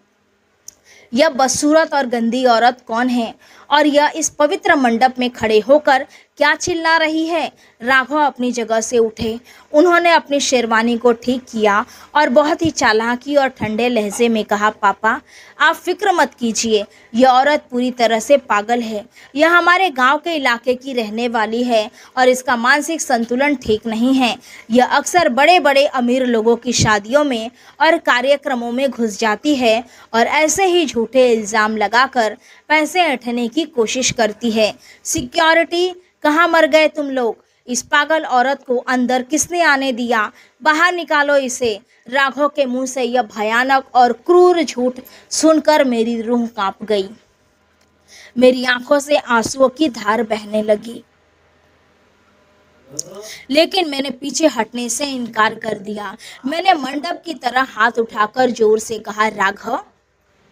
S1: यह बदसूरत और गंदी औरत कौन है और यह इस पवित्र मंडप में खड़े होकर क्या चिल्ला रही है? राघव अपनी जगह से उठे। उन्होंने अपनी शेरवानी को ठीक किया और बहुत ही चालाकी और ठंडे लहजे में कहा, पापा आप फिक्र मत कीजिए, यह औरत पूरी तरह से पागल है। यह हमारे गांव के इलाके की रहने वाली है और इसका मानसिक संतुलन ठीक नहीं है। यह अक्सर बड़े बड़े अमीर लोगों की शादियों में और कार्यक्रमों में घुस जाती है और ऐसे ही झूठे इल्ज़ाम लगाकर पैसे ऐंठने की कोशिश करती है। सिक्योरिटी, कहाँ मर गए तुम लोग? इस पागल औरत को अंदर किसने आने दिया? बाहर निकालो इसे। राघव के मुंह से यह भयानक और क्रूर झूठ सुनकर मेरी रूह कांप गई। मेरी आंखों से आंसुओं की धार बहने लगी, लेकिन मैंने पीछे हटने से इनकार कर दिया। मैंने मंडप की तरह हाथ उठाकर जोर से कहा, राघव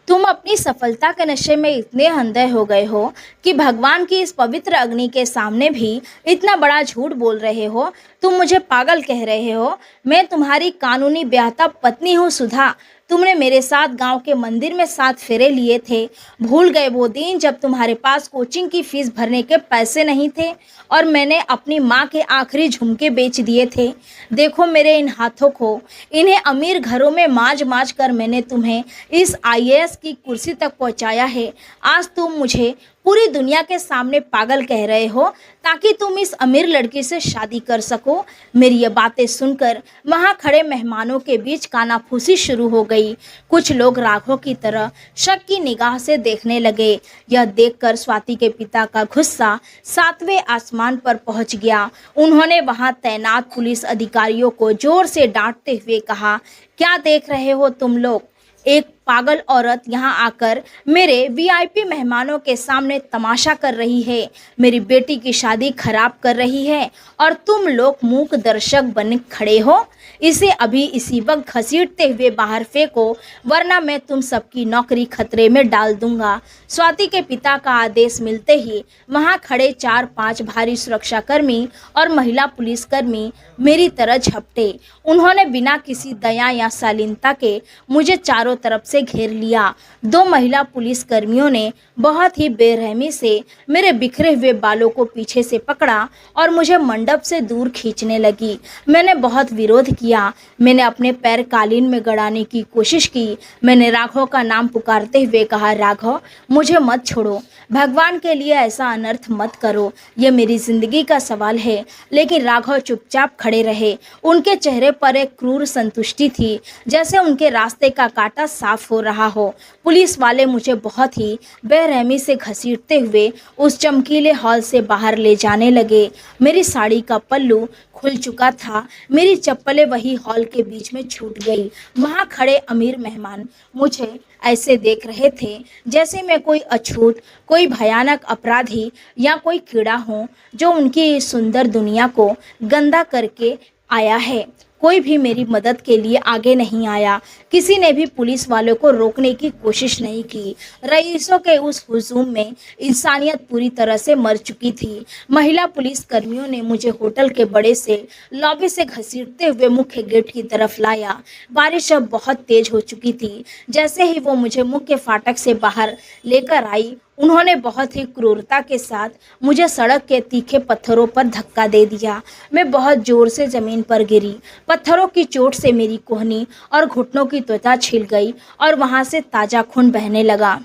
S1: तुम अपनी सफलता के नशे में इतने अंधे हो गए हो कि भगवान की इस पवित्र अग्नि के सामने भी इतना बड़ा झूठ बोल रहे हो। तुम मुझे पागल कह रहे हो। मैं तुम्हारी कानूनी ब्याहता पत्नी हूँ सुधा। तुमने मेरे साथ गांव के मंदिर में 7 फेरे लिए थे। भूल गए वो दिन जब तुम्हारे पास कोचिंग की फीस भरने के पैसे नहीं थे और मैंने अपनी माँ के आखिरी झुमके बेच दिए थे। देखो मेरे इन हाथों को, इन्हें अमीर घरों में मांझ मांझ कर मैंने तुम्हें इस IAS की कुर्सी तक पहुँचाया है। आज तुम मुझे पूरी दुनिया के सामने पागल कह रहे हो ताकि तुम इस अमीर लड़की से शादी कर सको। मेरी ये बातें सुनकर वहाँ खड़े मेहमानों के बीच कानाफूसी शुरू हो गई। कुछ लोग राघव की तरह शक की निगाह से देखने लगे। यह देखकर स्वाति के पिता का गुस्सा 7वें आसमान पर पहुँच गया। उन्होंने वहाँ तैनात पुलिस अधिकारियों को जोर से डांटते हुए कहा, क्या देख रहे हो तुम लोग? एक पागल औरत यहाँ आकर मेरे VIP मेहमानों के सामने तमाशा कर रही है, मेरी बेटी की शादी खराब कर रही है और तुम लोग मूक दर्शक बन खड़े हो। इसे अभी इसी वक्त घसीटते हुए बाहर फेंको, वरना मैं तुम सबकी नौकरी खतरे में डाल दूंगा। स्वाति के पिता का आदेश मिलते ही वहाँ खड़े 4-5 भारी सुरक्षाकर्मी और महिला पुलिसकर्मी मेरी तरह झपटे। उन्होंने बिना किसी दया या शालीनता के मुझे चारों तरफ से घेर लिया। 2 महिला पुलिसकर्मियों ने बहुत ही बेरहमी से मेरे बिखरे हुए बालों को पीछे से पकड़ा और मुझे मंडप से दूर खींचने लगी। मैंने बहुत विरोध किया। मैंने अपने पैर कालीन में गड़ाने की कोशिश की। मैंने राघव का नाम पुकारते हुए कहा, राघव मुझे मत छोड़ो, भगवान के लिए ऐसा अनर्थ मत करो, ये मेरी जिंदगी का सवाल है। लेकिन राघव चुपचाप खड़े रहे। उनके चेहरे पर एक क्रूर संतुष्टि थी, जैसे उनके रास्ते का कांटा साफ हो रहा हो। पुलिस वाले मुझे बहुत ही बेरहमी से घसीटते हुए उस चमकीले हॉल से बाहर ले जाने लगे। मेरी साड़ी का पल्लू खुल चुका था। मेरी चप्पलें वही हॉल के बीच में छूट गई। वहाँ खड़े अमीर मेहमान मुझे ऐसे देख रहे थे जैसे मैं कोई अछूत, कोई भयानक अपराधी या कोई कीड़ा हूँ जो उनकी इस सुंदर दुनिया को गंदा करके आया है। कोई भी मेरी मदद के लिए आगे नहीं आया। किसी ने भी पुलिस वालों को रोकने की कोशिश नहीं की। रईसों के उस हुजूम में इंसानियत पूरी तरह से मर चुकी थी। महिला पुलिस कर्मियों ने मुझे होटल के बड़े से लॉबी से घसीटते हुए मुख्य गेट की तरफ लाया। बारिश अब बहुत तेज हो चुकी थी। जैसे ही वो मुझे मुख्य फाटक से बाहर लेकर आई, उन्होंने बहुत ही क्रूरता के साथ मुझे सड़क के तीखे पत्थरों पर धक्का दे दिया। मैं बहुत जोर से ज़मीन पर गिरी। पत्थरों की चोट से मेरी कोहनी और घुटनों की त्वचा छिल गई और वहाँ से ताज़ा खून बहने लगा।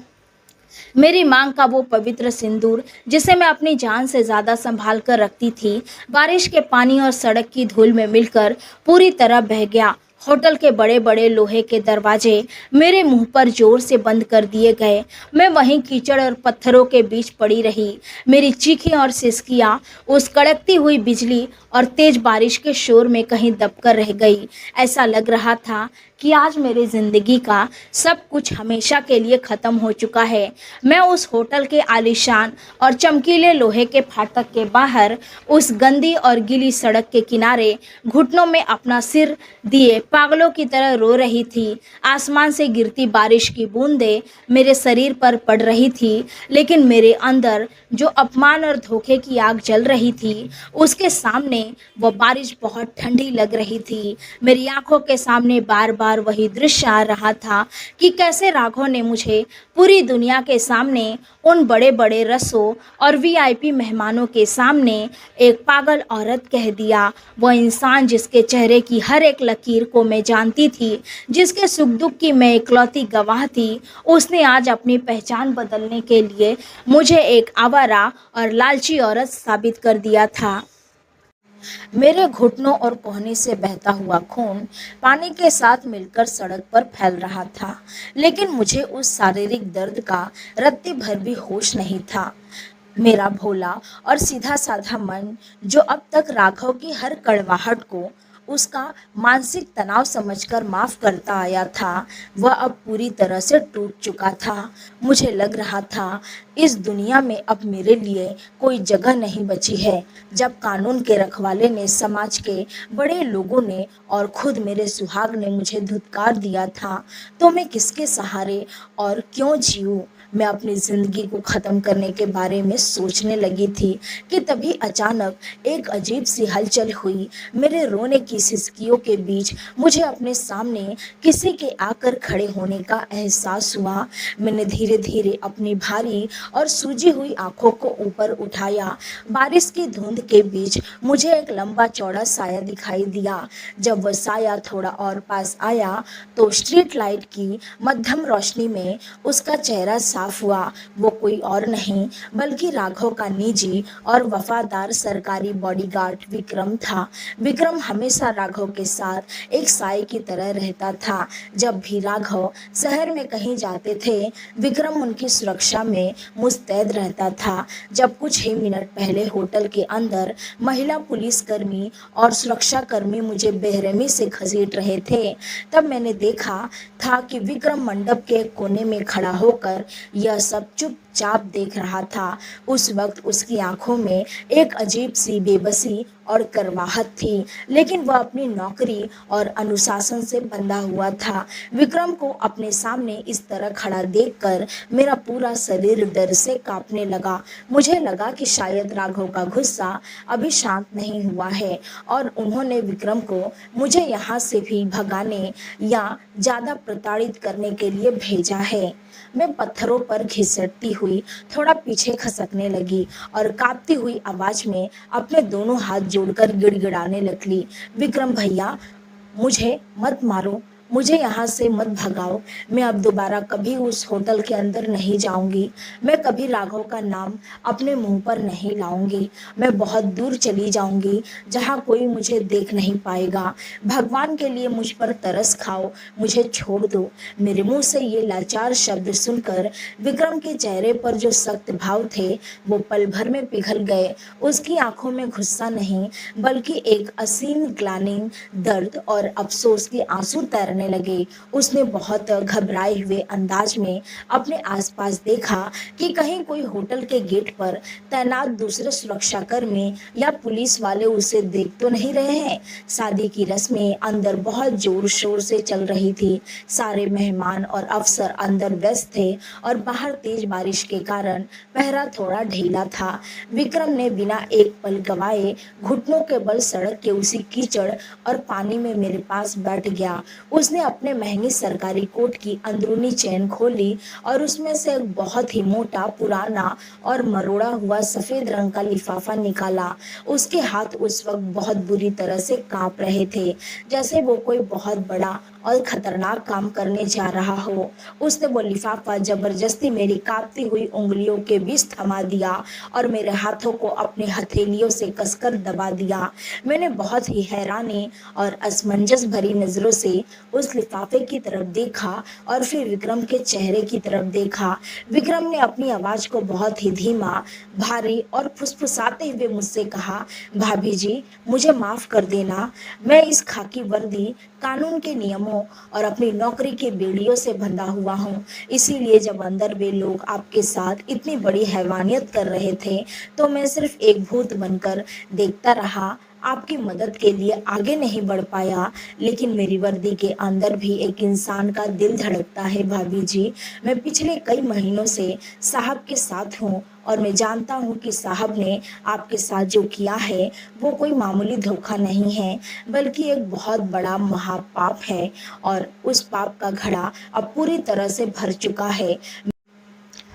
S1: मेरी मांग का वो पवित्र सिंदूर, जिसे मैं अपनी जान से ज़्यादा संभाल कर रखती थी, बारिश के पानी और सड़क की धूल में मिलकर पूरी तरह बह गया। होटल के बड़े बड़े लोहे के दरवाजे मेरे मुंह पर जोर से बंद कर दिए गए। मैं वहीं कीचड़ और पत्थरों के बीच पड़ी रही। मेरी चीखें और सिसकियाँ उस कड़कती हुई बिजली और तेज बारिश के शोर में कहीं दबकर रह गई। ऐसा लग रहा था कि आज मेरी ज़िंदगी का सब कुछ हमेशा के लिए ख़त्म हो चुका है। मैं उस होटल के आलीशान और चमकीले लोहे के फाटक के बाहर उस गंदी और गीली सड़क के किनारे घुटनों में अपना सिर दिए पागलों की तरह रो रही थी। आसमान से गिरती बारिश की बूंदें मेरे शरीर पर पड़ रही थी, लेकिन मेरे अंदर जो अपमान और धोखे की आग जल रही थी, उसके सामने वो बारिश बहुत ठंडी लग रही थी। मेरी आंखों के सामने बार बार बार वही दृश्य आ रहा था कि कैसे राघव ने मुझे पूरी दुनिया के सामने, उन बड़े बड़े रसों और वीआईपी मेहमानों के सामने एक पागल औरत कह दिया। वह इंसान जिसके चेहरे की हर एक लकीर को मैं जानती थी, जिसके सुख दुख की मैं इकलौती गवाह थी, उसने आज अपनी पहचान बदलने के लिए मुझे एक आवारा और लालची औरत साबित कर दिया था। मेरे घुटनों और कोहनी से बहता हुआ खून पानी के साथ मिलकर सड़क पर फैल रहा था, लेकिन मुझे उस शारीरिक दर्द का रत्ती भर भी होश नहीं था। मेरा भोला और सीधा साधा मन, जो अब तक राघव की हर कड़वाहट को उसका मानसिक तनाव समझकर माफ करता आया था, वह अब पूरी तरह से टूट चुका था। मुझे लग रहा था इस दुनिया में अब मेरे लिए कोई जगह नहीं बची है। जब कानून के रखवाले ने, समाज के बड़े लोगों ने और खुद मेरे सुहाग ने मुझे धुतकार दिया था, तो मैं किसके सहारे और क्यों जीऊं? मैं अपनी ज़िंदगी को ख़त्म करने के बारे में सोचने लगी थी कि तभी अचानक एक अजीब सी हलचल हुई। मेरे रोने की सिसकियों के बीच मुझे अपने सामने किसी के आकर खड़े होने का एहसास हुआ। मैंने धीरे धीरे अपनी भारी और सूजी हुई आंखों को ऊपर उठाया। बारिश की धुंध के बीच मुझे एक लंबा चौड़ा साया दिखाई दिया। जब वह साया थोड़ा और पास आया तो स्ट्रीट लाइट की मध्यम रोशनी में उसका चेहरा साफ हुआ। वो कोई और नहीं बल्कि राघव का निजी और वफादार सरकारी बॉडीगार्ड विक्रम था। विक्रम हमेशा राघव के साथ एक साए की तरह रहता था। जब भी राघव शहर में कहीं जाते थे, विक्रम उनकी सुरक्षा में मुस्तैद रहता था। जब कुछ ही मिनट पहले होटल के अंदर महिला पुलिसकर्मी और सुरक्षाकर्मी मुझे बेरहमी से घसीट रहे थे, तब मैंने देखा था कि विक्रम मंडप के कोने में खड़ा होकर यह सब चुपचाप देख रहा था। उस वक्त उसकी आंखों में एक अजीब सी बेबसी और करवाहट थी, लेकिन वह अपनी नौकरी और अनुशासन से बंधा हुआ था। विक्रम को अपने सामने इस तरह खड़ा देखकर मेरा पूरा शरीर डर से कांपने लगा। मुझे लगा कि शायद राघव का गुस्सा अभी शांत नहीं हुआ है और उन्होंने विक्रम को मुझे यहाँ से भी भगाने या ज़्यादा प्रताड़ित करने के लिए भेजा है। मैं पत्थरों पर घिसटती हुई थोड़ा पीछे खसकने लगी और कांपती हुई आवाज में अपने दोनों हाथ जोड़कर गिड़गिड़ाने लगली, विक्रम भैया, मुझे मत मारो, मुझे यहाँ से मत भगाओ। मैं अब दोबारा कभी उस होटल के अंदर नहीं जाऊंगी। मैं कभी राघव का नाम अपने मुंह पर नहीं लाऊंगी। मैं बहुत दूर चली जाऊंगी जहाँ कोई मुझे देख नहीं पाएगा। भगवान के लिए मुझ पर तरस खाओ, मुझे छोड़ दो। मेरे मुंह से ये लाचार शब्द सुनकर विक्रम के चेहरे पर जो सख्त भाव थे वो पल भर में पिघल गए। उसकी आंखों में गुस्सा नहीं बल्कि एक असीम ग्लानि, दर्द और अफसोस के आंसू तैरने लगे। उसने बहुत घबराए हुए अंदाज में अपने आसपास देखा कि कहीं कोई होटल के गेट पर तैनात दूसरे सुरक्षाकर्मी या पुलिस वाले उसे देख तो नहीं रहे हैं। शादी की रस्में अंदर बहुत जोर शोर से चल रही थी। सारे मेहमान और अफसर अंदर व्यस्त थे और बाहर तेज बारिश के कारण पहरा थोड़ा ढीला था। विक्रम ने बिना एक पल गवाए घुटनों के बल सड़क के उसी कीचड़ और पानी में मेरे पास बैठ गया। उसने अपने महंगी सरकारी कोट की अंदरूनी चेन खोली और उसमें से एक बहुत ही मोटा, पुराना और मरोड़ा हुआ सफेद रंग का लिफाफा निकाला। उसके हाथ उस वक्त बहुत बुरी तरह से कांप रहे थे, जैसे वो कोई बहुत बड़ा और खतरनाक काम करने जा रहा हो। उसने वो लिफाफा जबरदस्ती मेरी कांपती हुई उंगलियों के बीच थमा दिया और मेरे हाथों को अपनी हथेलियों से कसकर दबा दिया। मैंने बहुत ही हैरानी और असमंजस भरी नजरों से उस लिफाफे की तरफ देखा और फिर विक्रम के चेहरे की तरफ देखा। विक्रम ने अपनी आवाज को बहुत ही धीमा, भारी और फुसफुसाते हुए मुझसे कहा, भाभी जी, मुझे माफ कर देना। मैं इस खाकी वर्दी, कानून के नियमों और अपनी नौकरी के बेड़ियों से बंधा हुआ हूँ। इसीलिए जब अंदर वे लोग आपके साथ इतनी बड़ी हैवानियत कर रहे थे तो मैं सिर्फ एक भूत बनकर देखता रहा। आपकी मदद के लिए आगे नहीं बढ़ पाया, लेकिन मेरी वर्दी के अंदर भी एक इंसान का दिल धड़कता है भाभी जी। मैं पिछले कई महीनों से साहब के साथ हूँ और मैं जानता हूँ कि साहब ने आपके साथ जो किया है वो कोई मामूली धोखा नहीं है, बल्कि एक बहुत बड़ा महापाप है और उस पाप का घड़ा अब पूरी तरह से भर चुका है।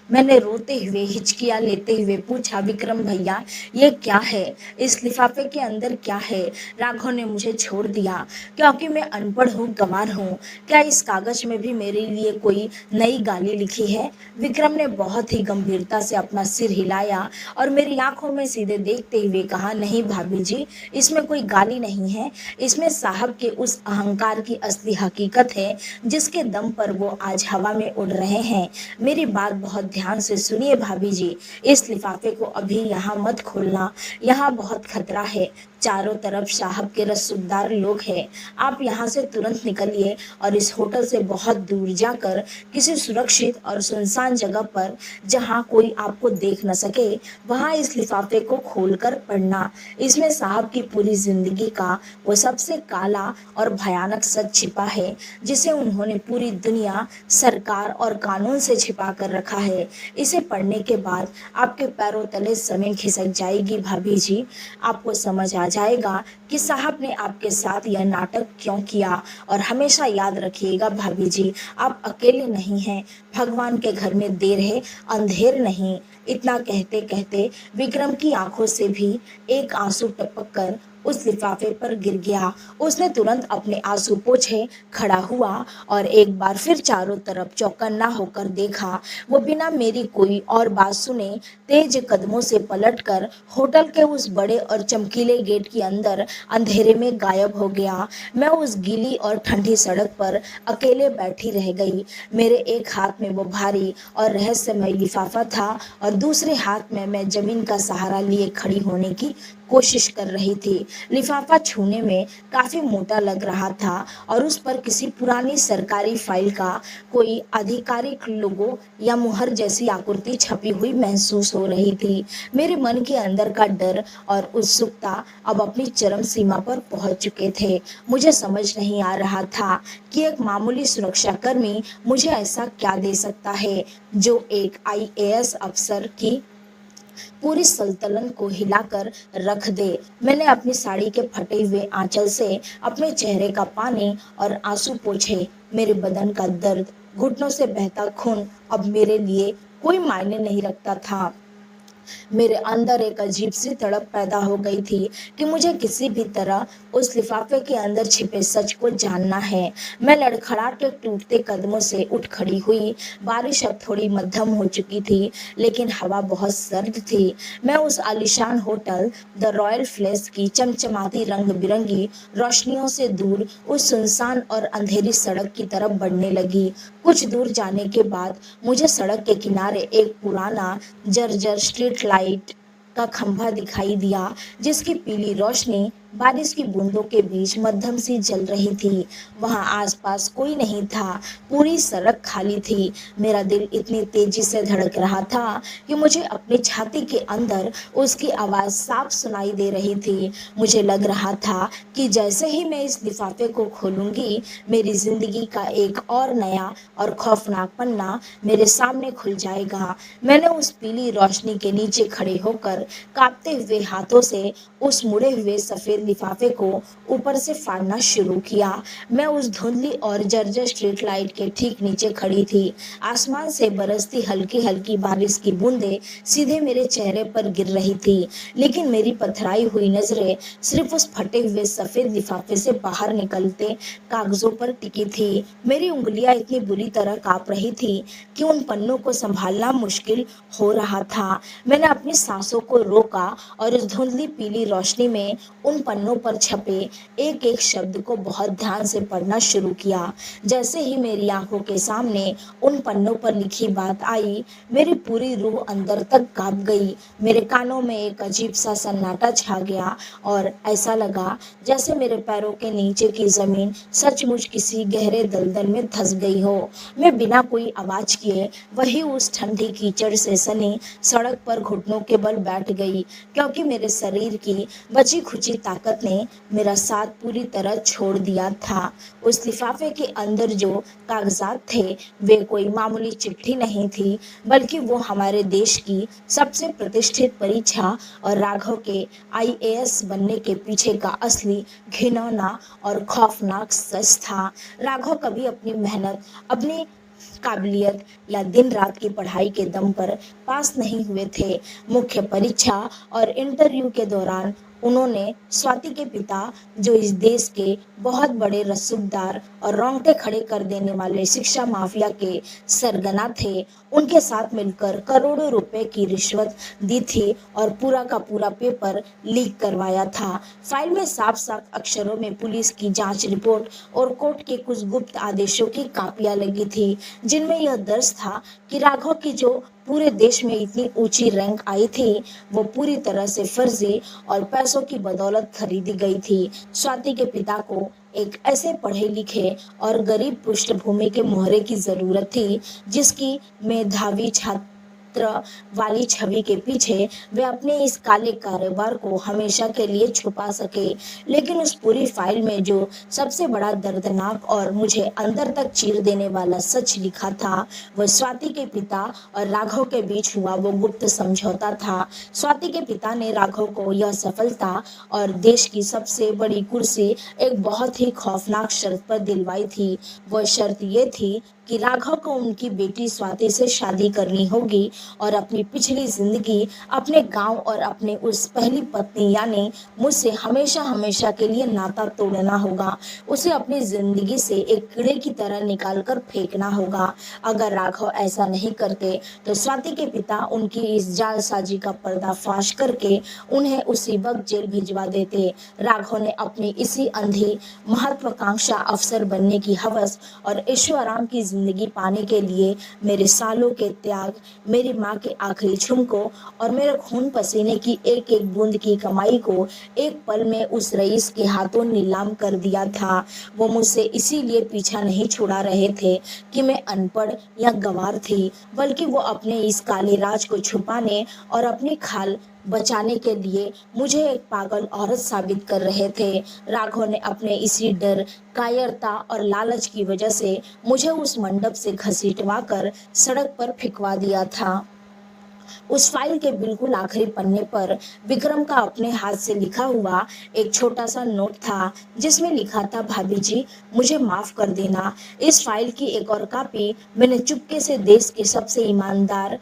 S1: मैंने रोते हुए हिचकियाँ लेते हुए पूछा, विक्रम भैया ये क्या है? इस लिफाफे के अंदर क्या है? राघव ने मुझे छोड़ दिया क्योंकि मैं अनपढ़ हूँ, गंवार हूँ। क्या इस कागज में भी मेरे लिए कोई नई गाली लिखी है? विक्रम ने बहुत ही गंभीरता से अपना सिर हिलाया और मेरी आंखों में सीधे देखते हुए कहा, नहीं भाभी जी, इसमें कोई गाली नहीं है। इसमें साहब के उस अहंकार की असली हकीकत है जिसके दम पर वो आज हवा में उड़ रहे हैं। मेरी बात बहुत ध्यान से सुनिए भाभी जी, इस लिफाफे को अभी यहाँ मत खोलना, यहाँ बहुत खतरा है। चारों तरफ साहब के रसूखदार लोग हैं। आप यहाँ से तुरंत निकलिए और इस होटल से बहुत दूर जाकर किसी सुरक्षित और सुनसान जगह पर, जहाँ कोई आपको देख न सके, वहाँ इस लिफाफे को खोलकर पढ़ना। इसमें साहब की पूरी जिंदगी का वो सबसे काला और भयानक सच छिपा है जिसे उन्होंने पूरी दुनिया, सरकार और कानून से छिपा कर रखा है। इसे पढ़ने के बाद आपके पैरों तले जमीन खिसक जाएगी भाभी जी। आपको समझ आ जाएगा कि साहब ने आपके साथ यह नाटक क्यों किया। और हमेशा याद रखिएगा भाभी जी, आप अकेले नहीं हैं। भगवान के घर में देर है, अंधेर नहीं। इतना कहते कहते विक्रम की आंखों से भी एक आंसू टपक कर उस लिफाफे पर गिर गया। उसने तुरंत अपने आंसू पोंछे खड़ा हुआ और एक बार फिर चारों तरफ चौकन्ना होकर देखा। वो बिना मेरी कोई और बात सुने तेज कदमों से पलटकर होटल के उस बड़े और चमकीले गेट के अंदर अंधेरे में गायब हो गया। मैं उस गीली और ठंडी सड़क पर अकेले बैठी रह गई। मेरे एक हाथ में वो भारी और रहस्यमय लिफाफा था और दूसरे हाथ में मैं जमीन का सहारा लिए खड़ी होने की कोशिश कर रही थी। लिफाफा छूने में काफी मोटा लग रहा था और उस पर किसी पुरानी सरकारी फाइल का कोई आधिकारिक लोगो या मुहर जैसी आकृति छपी हुई महसूस हो रही थी। मेरे मन के अंदर का डर और उत्सुकता अब अपनी चरम सीमा पर पहुंच चुके थे। मुझे समझ नहीं आ रहा था कि एक मामूली सुरक्षाकर्मी मुझे ऐसा क्या दे सकता है जो एक आईएएस अफसर की पूरी सल्तनत को हिलाकर रख दे। मैंने अपनी साड़ी के फटे हुए आंचल से अपने चेहरे का पानी और आंसू पोंछे। मेरे बदन का दर्द, घुटनों से बहता खून अब मेरे लिए कोई मायने नहीं रखता था। मेरे अंदर एक अजीब सी तड़प पैदा हो गई थी कि मुझे किसी भी तरह उस लिफाफे के अंदर छिपे सच को जानना है। मैं लड़खड़ाहट के टूटते कदमों से उठ खड़ी हुई। बारिश अब थोड़ी मध्यम हो चुकी थी, लेकिन हवा बहुत सर्द थी। मैं उस आलीशान होटल द रॉयल फ्लेस की चमचमाती रंग बिरंगी रोशनियों से दूर उस सुनसान और अंधेरी सड़क की तरफ बढ़ने लगी। कुछ दूर जाने के बाद मुझे सड़क के किनारे एक पुराना जर्जर स्ट्रीट लाइट का खंभा दिखाई दिया, जिसकी पीली रोशनी बारिश की बूंदों के बीच मध्यम सी जल रही थी। वहां आसपास कोई नहीं था, पूरी सड़क खाली थी। मेरा दिल इतनी तेजी से धड़क रहा था कि मुझे अपनी छाती के अंदर उसकी आवाज साफ सुनाई दे रही थी। मुझे लग रहा था कि जैसे ही मैं इस लिफाफे को खोलूंगी, मेरी जिंदगी का एक और नया और खौफनाक पन्ना मेरे सामने खुल जाएगा। मैंने उस पीली रोशनी के नीचे खड़े होकर कांपते हुए हाथों से उस मुड़े हुए सफेद लिफाफे को ऊपर से फाड़ना शुरू किया। मैं उस धुंधली और जर्जर स्ट्रीट लाइट के ठीक नीचे खड़ी थी। आसमान से बरसती हल्की हल्की बारिश की बूंदें सीधे मेरे चेहरे पर गिर रही थी, लेकिन मेरी पथराई हुई नजरें सिर्फ उस फटे हुए सफेद लिफाफे से बाहर निकलते कागजों पर टिकी थी। मेरी उंगलियां इतनी बुरी तरह कांप रही थी कि उन पन्नों को संभालना मुश्किल हो रहा था। मैंने अपनी सांसों को रोका और उस धुंधली पीली रोशनी में उन पन्नों पर छपे एक एक शब्द को बहुत ध्यान से पढ़ना शुरू किया। जैसे ही मेरी आंखों के सामने उन पन्नों पर लिखी बात आई, मेरी पूरी रूह अंदर तक कांप गई। मेरे कानों में एक अजीब सा सन्नाटा छा गया और ऐसा लगा जैसे मेरे पैरों के नीचे की जमीन सचमुच किसी गहरे दलदल में धंस गई हो। मैं बिना कोई आवाज किए वही उस ठंडी कीचड़ से सनी सड़क पर घुटनों के बल बैठ गई, क्योंकि मेरे शरीर की बची खुची ताकत ताकत ने मेरा साथ पूरी तरह छोड़ दिया था। उस लिफाफे के अंदर जो कागजात थे वे कोई मामूली चिट्ठी नहीं थी, बल्कि वो हमारे देश की सबसे प्रतिष्ठित परीक्षा और राघव के आईएएस बनने के पीछे का असली घिनौना और खौफनाक सच था। राघव कभी अपनी मेहनत, अपनी काबिलियत या दिन रात की पढ़ाई के दम पर पास नहीं हुए थे। मुख्य परीक्षा और इंटरव्यू के दौरान उन्होंने स्वाति के पिता, जो इस देश के बहुत बड़े रसूखदार और रोंगटे खड़े कर देने वाले शिक्षा माफिया के सरगना थे, उनके साथ मिलकर करोड़ों रुपए की रिश्वत दी थी और पूरा का पूरा पेपर लीक करवाया था। फाइल में साफ साफ अक्षरों में पुलिस की जांच रिपोर्ट और कोर्ट के कुछ गुप्त आदेशों की कापियां लगी थी, जिनमें यह दर्ज था कि राघव की जो पूरे देश में इतनी ऊंची रैंक आई थी, वो पूरी तरह से फर्जी और पैसों की बदौलत खरीदी गई थी। स्वाति के पिता को एक ऐसे पढ़े लिखे और गरीब पृष्ठभूमि के मोहरे की जरूरत थी, जिसकी मेधावी छात्र वाली छवि के पीछे वे अपने इस काले कारोबार को हमेशा के लिए छुपा सके। लेकिन उस पूरी फाइल में जो सबसे बड़ा दर्दनाक और मुझे अंदर तक चीर देने वाला सच लिखा था, वह स्वाति के पिता और राघव के बीच हुआ वो गुप्त समझौता था। स्वाति के पिता ने राघव को यह सफलता और देश की सबसे बड़ी कुर्सी एक बहुत ही खौफनाक शर्त पर दिलवाई थी। वह शर्त ये थी कि राघव को उनकी बेटी स्वाति से शादी करनी होगी और अपनी पिछली जिंदगी, अपने गांव और अपने उस पहली पत्नी यानी मुझसे हमेशा हमेशा के लिए नाता तोड़ना होगा। उसे अपनी जिंदगी से एक कीड़े की तरह निकाल कर फेंकना होगा। अगर राघव ऐसा नहीं करते तो स्वाति के पिता उनकी इस जालसाजी का पर्दाफाश करके उन्हें उसी वक्त जेल भिजवा देते। राघव ने अपनी इसी अंधी महत्वाकांक्षा अफसर बनने की हवस और ऐशोआराम की जिंदगी पाने के लिए मेरे सालों के त्याग, मेरी माँ के आखिरी झुमकों और मेरे खून पसीने की एक एक बूंद की कमाई को एक पल में उस रईस के हाथों नीलाम कर दिया था। वो मुझसे इसीलिए पीछा नहीं छुड़ा रहे थे कि मैं अनपढ़ या गंवार थी, बल्कि वो अपने इस काले राज को छुपाने और अपनी खाल बचाने के लिए मुझे एक पागल औरत साबित कर रहे थे। राघव ने अपने इसी डर, कायरता और लालच की वजह से मुझे उस मंडप से घसीटवा कर सड़क पर फेंकवा दिया था। उस फाइल के बिल्कुल आखिरी पन्ने पर विक्रम का अपने हाथ से लिखा हुआ एक छोटा सा नोट था, जिसमें लिखा था, भाभी जी मुझे माफ कर देना। इस फाइल की एक और कॉपी मैंने चुपके से देश के सबसे ईमानदार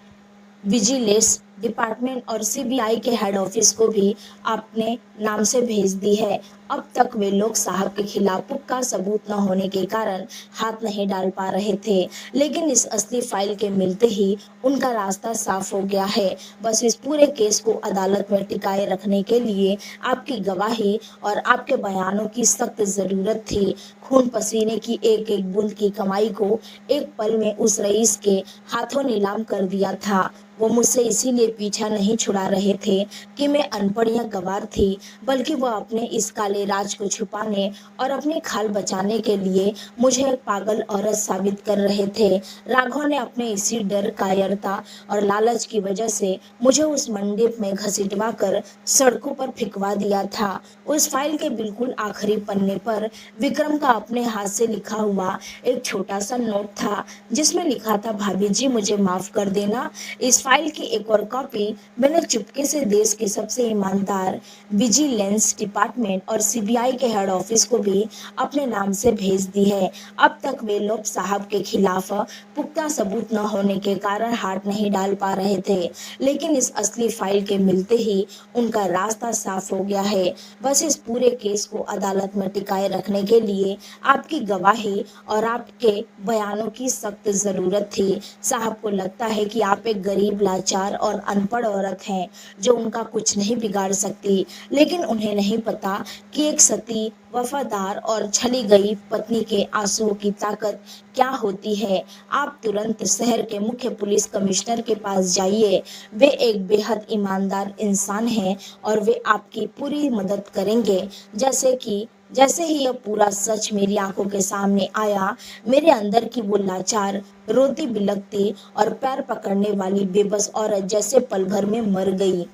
S1: विजिलेंस डिपार्टमेंट और सीबीआई के हेड ऑफिस को भी अपने नाम से भेज दी है। अब तक वे लोग साहब के खिलाफ पुख्ता सबूत न होने के कारण हाथ नहीं डाल पा रहे थे, लेकिन इस असली फाइल के मिलते ही उनका रास्ता साफ हो गया है। बस इस पूरे केस को अदालत में टिकाए रखने के लिए आपकी गवाही और आपके बयानों की सख्त जरूरत थी। खून पसीने की एक एक बूंद की कमाई को एक पल में उस रईस के हाथों नीलाम कर दिया था। वो मुझसे इसीलिए पीछा नहीं छुड़ा रहे थे कि मैं अनपढ़ या गंवार थी, बल्कि वो अपने इस काले राज को छुपाने और अपनी खाल बचाने के लिए मुझे एक पागल औरत साबित कर रहे थे। राघव ने अपने इसी डर, कायरता और लालच की वजह से मुझे उस मंडप में घसीटवा कर सड़कों पर फेंकवा दिया था। उस फाइल के बिल्कुल आखिरी पन्ने पर विक्रम का अपने हाथ से लिखा हुआ एक छोटा सा नोट था, जिसमें लिखा था, भाभी जी मुझे माफ कर देना। इस फाइल की एक और कॉपी मैंने चुपके से देश के सबसे ईमानदार विजिलेंस डिपार्टमेंट और सीबीआई के हेड ऑफिस को भी अपने नाम से भेज दी है। अब तक वे लोग साहब के खिलाफ पुख्ता सबूत न होने के कारण हाथ नहीं डाल पा रहे थे, लेकिन इस असली फाइल के मिलते ही उनका रास्ता साफ हो गया है। बस इस पूरे केस को अदालत में टिकाए रखने के लिए आपकी गवाही और आपके बयानों की सख्त जरूरत थी। साहब को लगता है कि आप एक गरीब, लाचार और अनपढ़ औरत हैं जो उनका कुछ नहीं बिगाड़ सकती, लेकिन उन्हें नहीं पता कि एक सती, वफादार और छली गई पत्नी के आंसुओं की ताकत क्या होती है। आप तुरंत शहर के मुख्य पुलिस कमिश्नर के पास जाइए। वे एक बेहद ईमानदार इंसान हैं और वे आपकी पूरी मदद करेंगे। जैसे ही यह पूरा सच मेरी आंखों के सामने आया, मेरे अंदर की वो लाचार, रोती बिलखती और पैर पकड़ने वाली बेबस औरत जैसे पल भर में मर गई।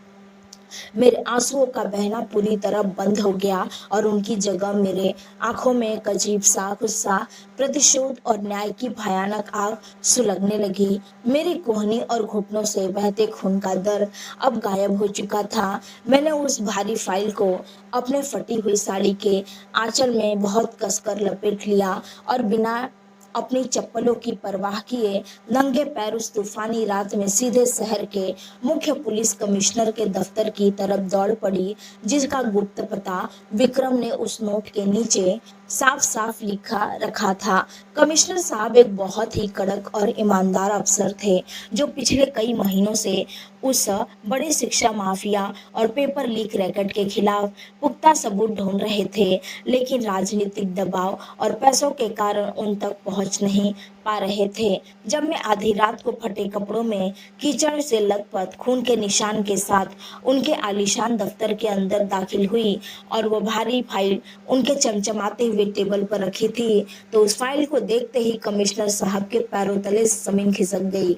S1: मेरे आंसुओं का बहना पूरी तरह बंद हो गया और उनकी जगह मेरे आंखों में एक अजीब सा गुस्सा, प्रतिशोध और न्याय की भयानक आग सुलगने लगी। मेरी कोहनी और घुटनों से बहते खून का दर्द अब गायब हो चुका था। मैंने उस भारी फाइल को अपने फटी हुई साड़ी के आंचल में बहुत कसकर लपेट लिया और बिना अपनी चप्पलों की परवाह किए नंगे पैर उस तूफानी रात में सीधे शहर के मुख्य पुलिस कमिश्नर के दफ्तर की तरफ दौड़ पड़ी, जिसका गुप्त पता विक्रम ने उस नोट के नीचे साफ साफ लिखा रखा था। कमिश्नर साहब एक बहुत ही कड़क और ईमानदार अफसर थे, जो पिछले कई महीनों से उस बड़े शिक्षा माफिया और पेपर लीक रैकेट के खिलाफ पुख्ता सबूत ढूंढ रहे थे, लेकिन राजनीतिक दबाव और पैसों के कारण उन तक पहुंच नहीं पा रहे थे। जब मैं आधी रात को फटे कपड़ों में कीचड़ से लथपथ खून के निशान के साथ उनके आलीशान दफ्तर के अंदर दाखिल हुई और वो भारी फाइल उनके चमचमाते हुए टेबल पर रखी थी, तो उस फाइल को देखते ही कमिश्नर साहब के पैरों तले जमीन खिसक गई।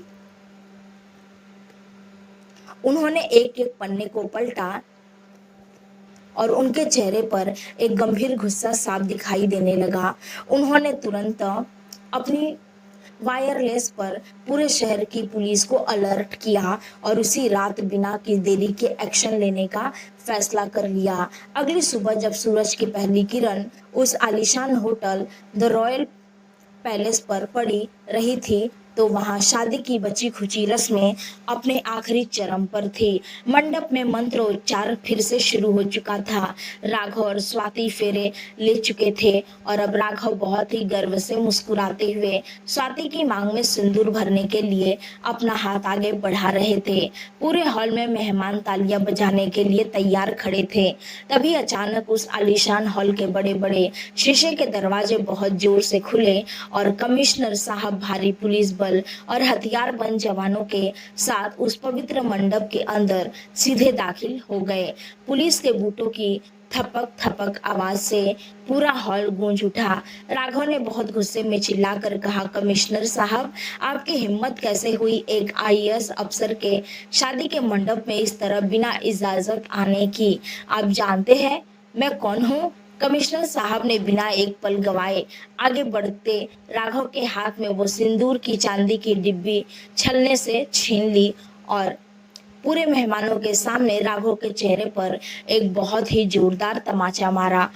S1: उन्होंने एक एक पन्ने को पलटा और उनके चेहरे पर एक गंभीर गुस्सा साफ दिखाई देने लगा। उन्होंने तुरंत अपनी वायरलेस पर पूरे शहर की पुलिस को अलर्ट किया और उसी रात बिना की देरी के एक्शन लेने का फैसला कर लिया। अगली सुबह जब सूरज की पहली किरण उस आलीशान होटल द रॉयल पैलेस पर पड़ी रही थी, तो वहां शादी की बची खुची रस्में अपने आखिरी चरम पर थी। मंडप में मंत्रोच्चार फिर से शुरू हो चुका था। राघव और स्वाति फेरे ले चुके थे और अब राघव बहुत ही गर्व से मुस्कुराते हुए स्वाति की मांग में सिंदूर भरने के लिए अपना हाथ आगे बढ़ा रहे थे। पूरे हॉल में मेहमान तालियां बजाने के लिए तैयार खड़े थे। तभी अचानक उस आलीशान हॉल के बड़े बड़े शीशे के दरवाजे बहुत जोर से खुले और कमिश्नर साहब भारी पुलिस बल और हथियारबंद जवानों के साथ उस पवित्र मंडप के अंदर सीधे दाखिल हो गए। पुलिस के बूटों की थपक थपक आवाज से पूरा हॉल गूंज उठा। राघव ने बहुत गुस्से में चिल्लाकर कहा, कमिश्नर साहब, आपकी हिम्मत कैसे हुई एक आईएएस अफसर के शादी के मंडप में इस तरह बिना इजाजत आने की? आप जानते हैं मैं कौन हूँ? कमिश्नर साहब ने बिना एक पल गवाए आगे बढ़ते राघव के हाथ में वो सिंदूर की चांदी की डिब्बी छलने से छीन ली और पूरे मेहमानों के सामने राघव के चेहरे पर एक बहुत ही जोरदार तमाचा मारा।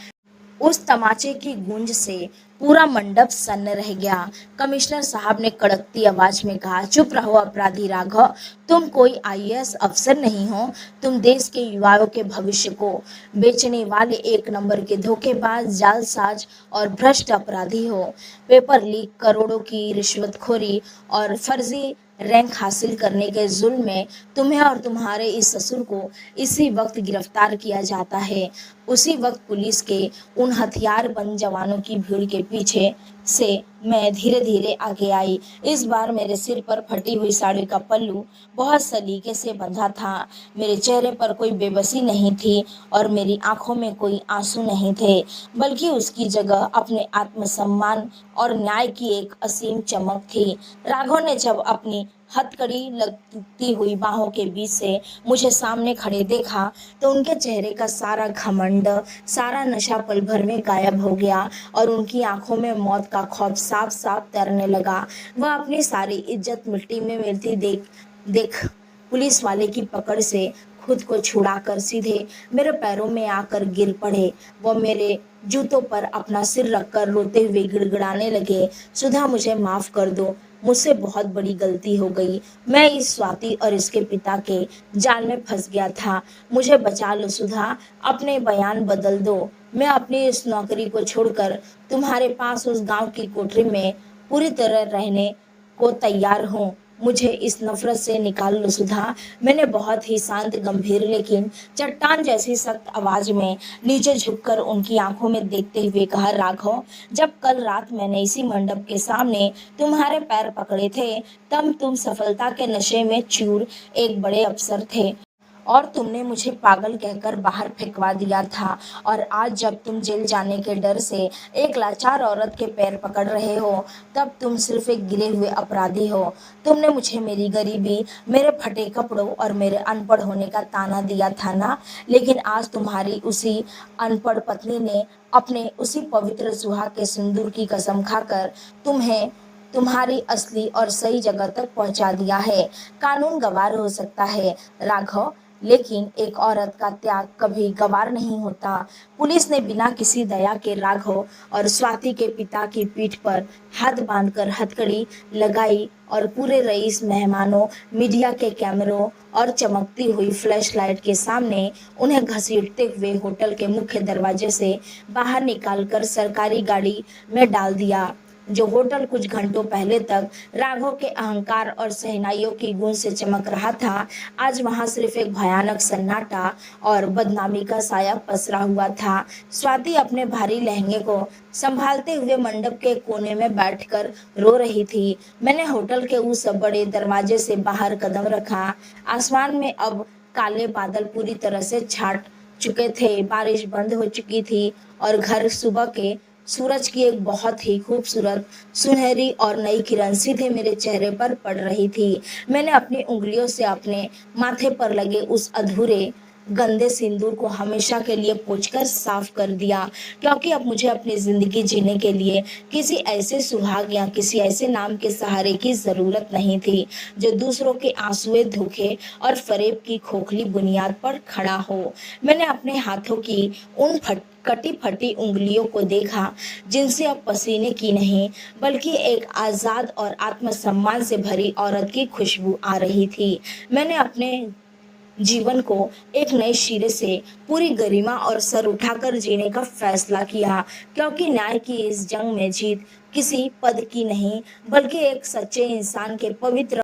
S1: उस तमाचे की गूंज से पूरा मंडप सन्न रह गया। कमिश्नर साहब ने कड़कती आवाज में कहा, चुप रहो अपराधी राघव, तुम कोई आईएएस अफसर नहीं हो। तुम देश के युवाओं के भविष्य को बेचने वाले एक नंबर के धोखेबाज, जालसाज और भ्रष्ट अपराधी हो। पेपर लीक, करोड़ों की रिश्वतखोरी और फर्जी रैंक हासिल करने के जुल्म में तुम्हें और तुम्हारे इस ससुर को इसी वक्त गिरफ्तार किया जाता है। उसी वक्त पुलिस के उन हथियारबंद जवानों की भीड़ के पीछे से मैं धीरे धीरे आगे आई। इस बार मेरे सिर पर फटी हुई साड़ी का पल्लू बहुत सलीके से बंधा था। मेरे चेहरे पर कोई बेबसी नहीं थी और मेरी आंखों में कोई आंसू नहीं थे, बल्कि उसकी जगह अपने आत्मसम्मान और न्याय की एक असीम चमक थी। राघव ने जब अपनी हथकड़ी लगती हुई बाहों के बीच से मुझे सामने खड़े देखा, तो उनके चेहरे का सारा घमंड, सारा नशा पल भर में गायब हो गया और उनकी आंखों में मौत का खौफ साफ साफ तैरने लगा। वह अपनी सारी इज्जत मिट्टी में मिलती देख पुलिस वाले की पकड़ से खुद को छुड़ाकर सीधे मेरे पैरों में आकर गिर पड़े। वो मेरे जूतों पर अपना सिर रखकर रोते हुए गिड़गिड़ाने लगे, सुधा, मुझे माफ कर दो, मुझसे बहुत बड़ी गलती हो गई। मैं इस स्वाति और इसके पिता के जाल में फंस गया था। मुझे बचा लो सुधा, अपने बयान बदल दो। मैं अपनी इस नौकरी को छोड़कर तुम्हारे पास उस गांव की कोठरी में पूरी तरह रहने को तैयार हूँ। मुझे इस नफरत से निकाल लो सुधा। मैंने बहुत ही शांत, गंभीर लेकिन चट्टान जैसी सख्त आवाज में नीचे झुककर उनकी आंखों में देखते हुए कहा, राघव, जब कल रात मैंने इसी मंडप के सामने तुम्हारे पैर पकड़े थे, तब तुम सफलता के नशे में चूर एक बड़े अफसर थे और तुमने मुझे पागल कहकर बाहर फेंकवा दिया था। और आज जब तुम जेल जाने के डर से एक लाचार औरत के पैर पकड़ रहे हो, तब तुम सिर्फ एक गिरे हुए अपराधी हो। तुमने मुझे मेरी गरीबी, मेरे फटे कपड़ों और मेरे अनपढ़ होने का ताना दिया था ना, लेकिन आज तुम्हारी उसी अनपढ़ पत्नी ने अपने उसी पवित्र सुहाग के सिंदूर की कसम खाकर तुम्हें तुम्हारी असली और सही जगह तक पहुंचा दिया है। कानून गवार हो सकता है राघव, लेकिन एक औरत का त्याग कभी गवार नहीं होता। पुलिस ने बिना किसी दया के राघव और स्वाति के पिता की पीठ पर हाथ बांधकर हथकड़ी लगाई और पूरे रईस, मेहमानों, मीडिया के कैमरों और चमकती हुई फ्लैशलाइट के सामने उन्हें घसीटते हुए होटल के मुख्य दरवाजे से बाहर निकालकर सरकारी गाड़ी में डाल दिया। जो होटल कुछ घंटों पहले तक राघव के अहंकार और शहनाइयों की गूंज से चमक रहा था, आज वहां सिर्फ एक भयानक सन्नाटा और बदनामी का साया पसरा हुआ था। स्वाति अपने भारी लहंगे को संभालते हुए मंडप के कोने में बैठकर रो रही थी। मैंने होटल के उस बड़े दरवाजे से बाहर कदम रखा। आसमान में अब काले बादल पूरी तरह से छाट चुके थे, बारिश बंद हो चुकी थी और घर सुबह के सूरज की एक बहुत ही खूबसूरत सुनहरी और नई किरण सीधे मेरे चेहरे पर पड़ रही थी। मैंने अपनी उंगलियों से अपने माथे पर लगे उस अधूरे गंदे सिंदूर को हमेशा के लिए पोंछकर साफ कर दिया, क्योंकि अब मुझे अपनी जिंदगी जीने के लिए किसी ऐसे सुहाग या किसी ऐसे नाम के सहारे की जरूरत नहीं थी जो दूसरों के आंसुए, धोखे और फरेब की खोखली बुनियाद पर खड़ा हो। मैंने अपने हाथों की उन कटी फटी उंगलियों को देखा जिनसे अब पसीने की नहीं बल्कि एक आजाद और आत्मसम्मान से भरी औरत की खुशबू आ रही थी। मैंने अपने जीवन को एक नए सिरे से पूरी गरिमा और सर उठाकर जीने का फैसला किया, क्योंकि न्याय की इस जंग में जीत किसी पद की नहीं बल्कि एक सच्चे इंसान के पवित्र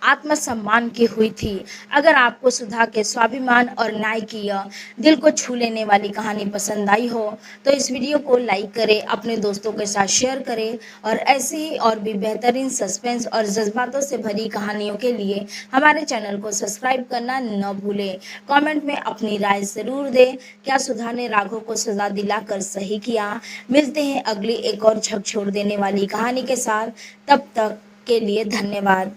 S1: आत्मसम्मान की हुई थी। अगर आपको सुधा के स्वाभिमान और न्याय की यह दिल को छू लेने वाली कहानी पसंद आई हो तो इस वीडियो को लाइक करें, अपने दोस्तों के साथ शेयर करें और ऐसे ही और भी बेहतरीन सस्पेंस और जज्बातों से भरी कहानियों के लिए हमारे चैनल को सब्सक्राइब करना न भूलें। कमेंट में अपनी राय ज़रूर दें, क्या सुधा ने राघव को सजा दिलाकर सही किया? मिलते हैं अगली एक और झकझोर देने वाली कहानी के साथ, तब तक के लिए धन्यवाद।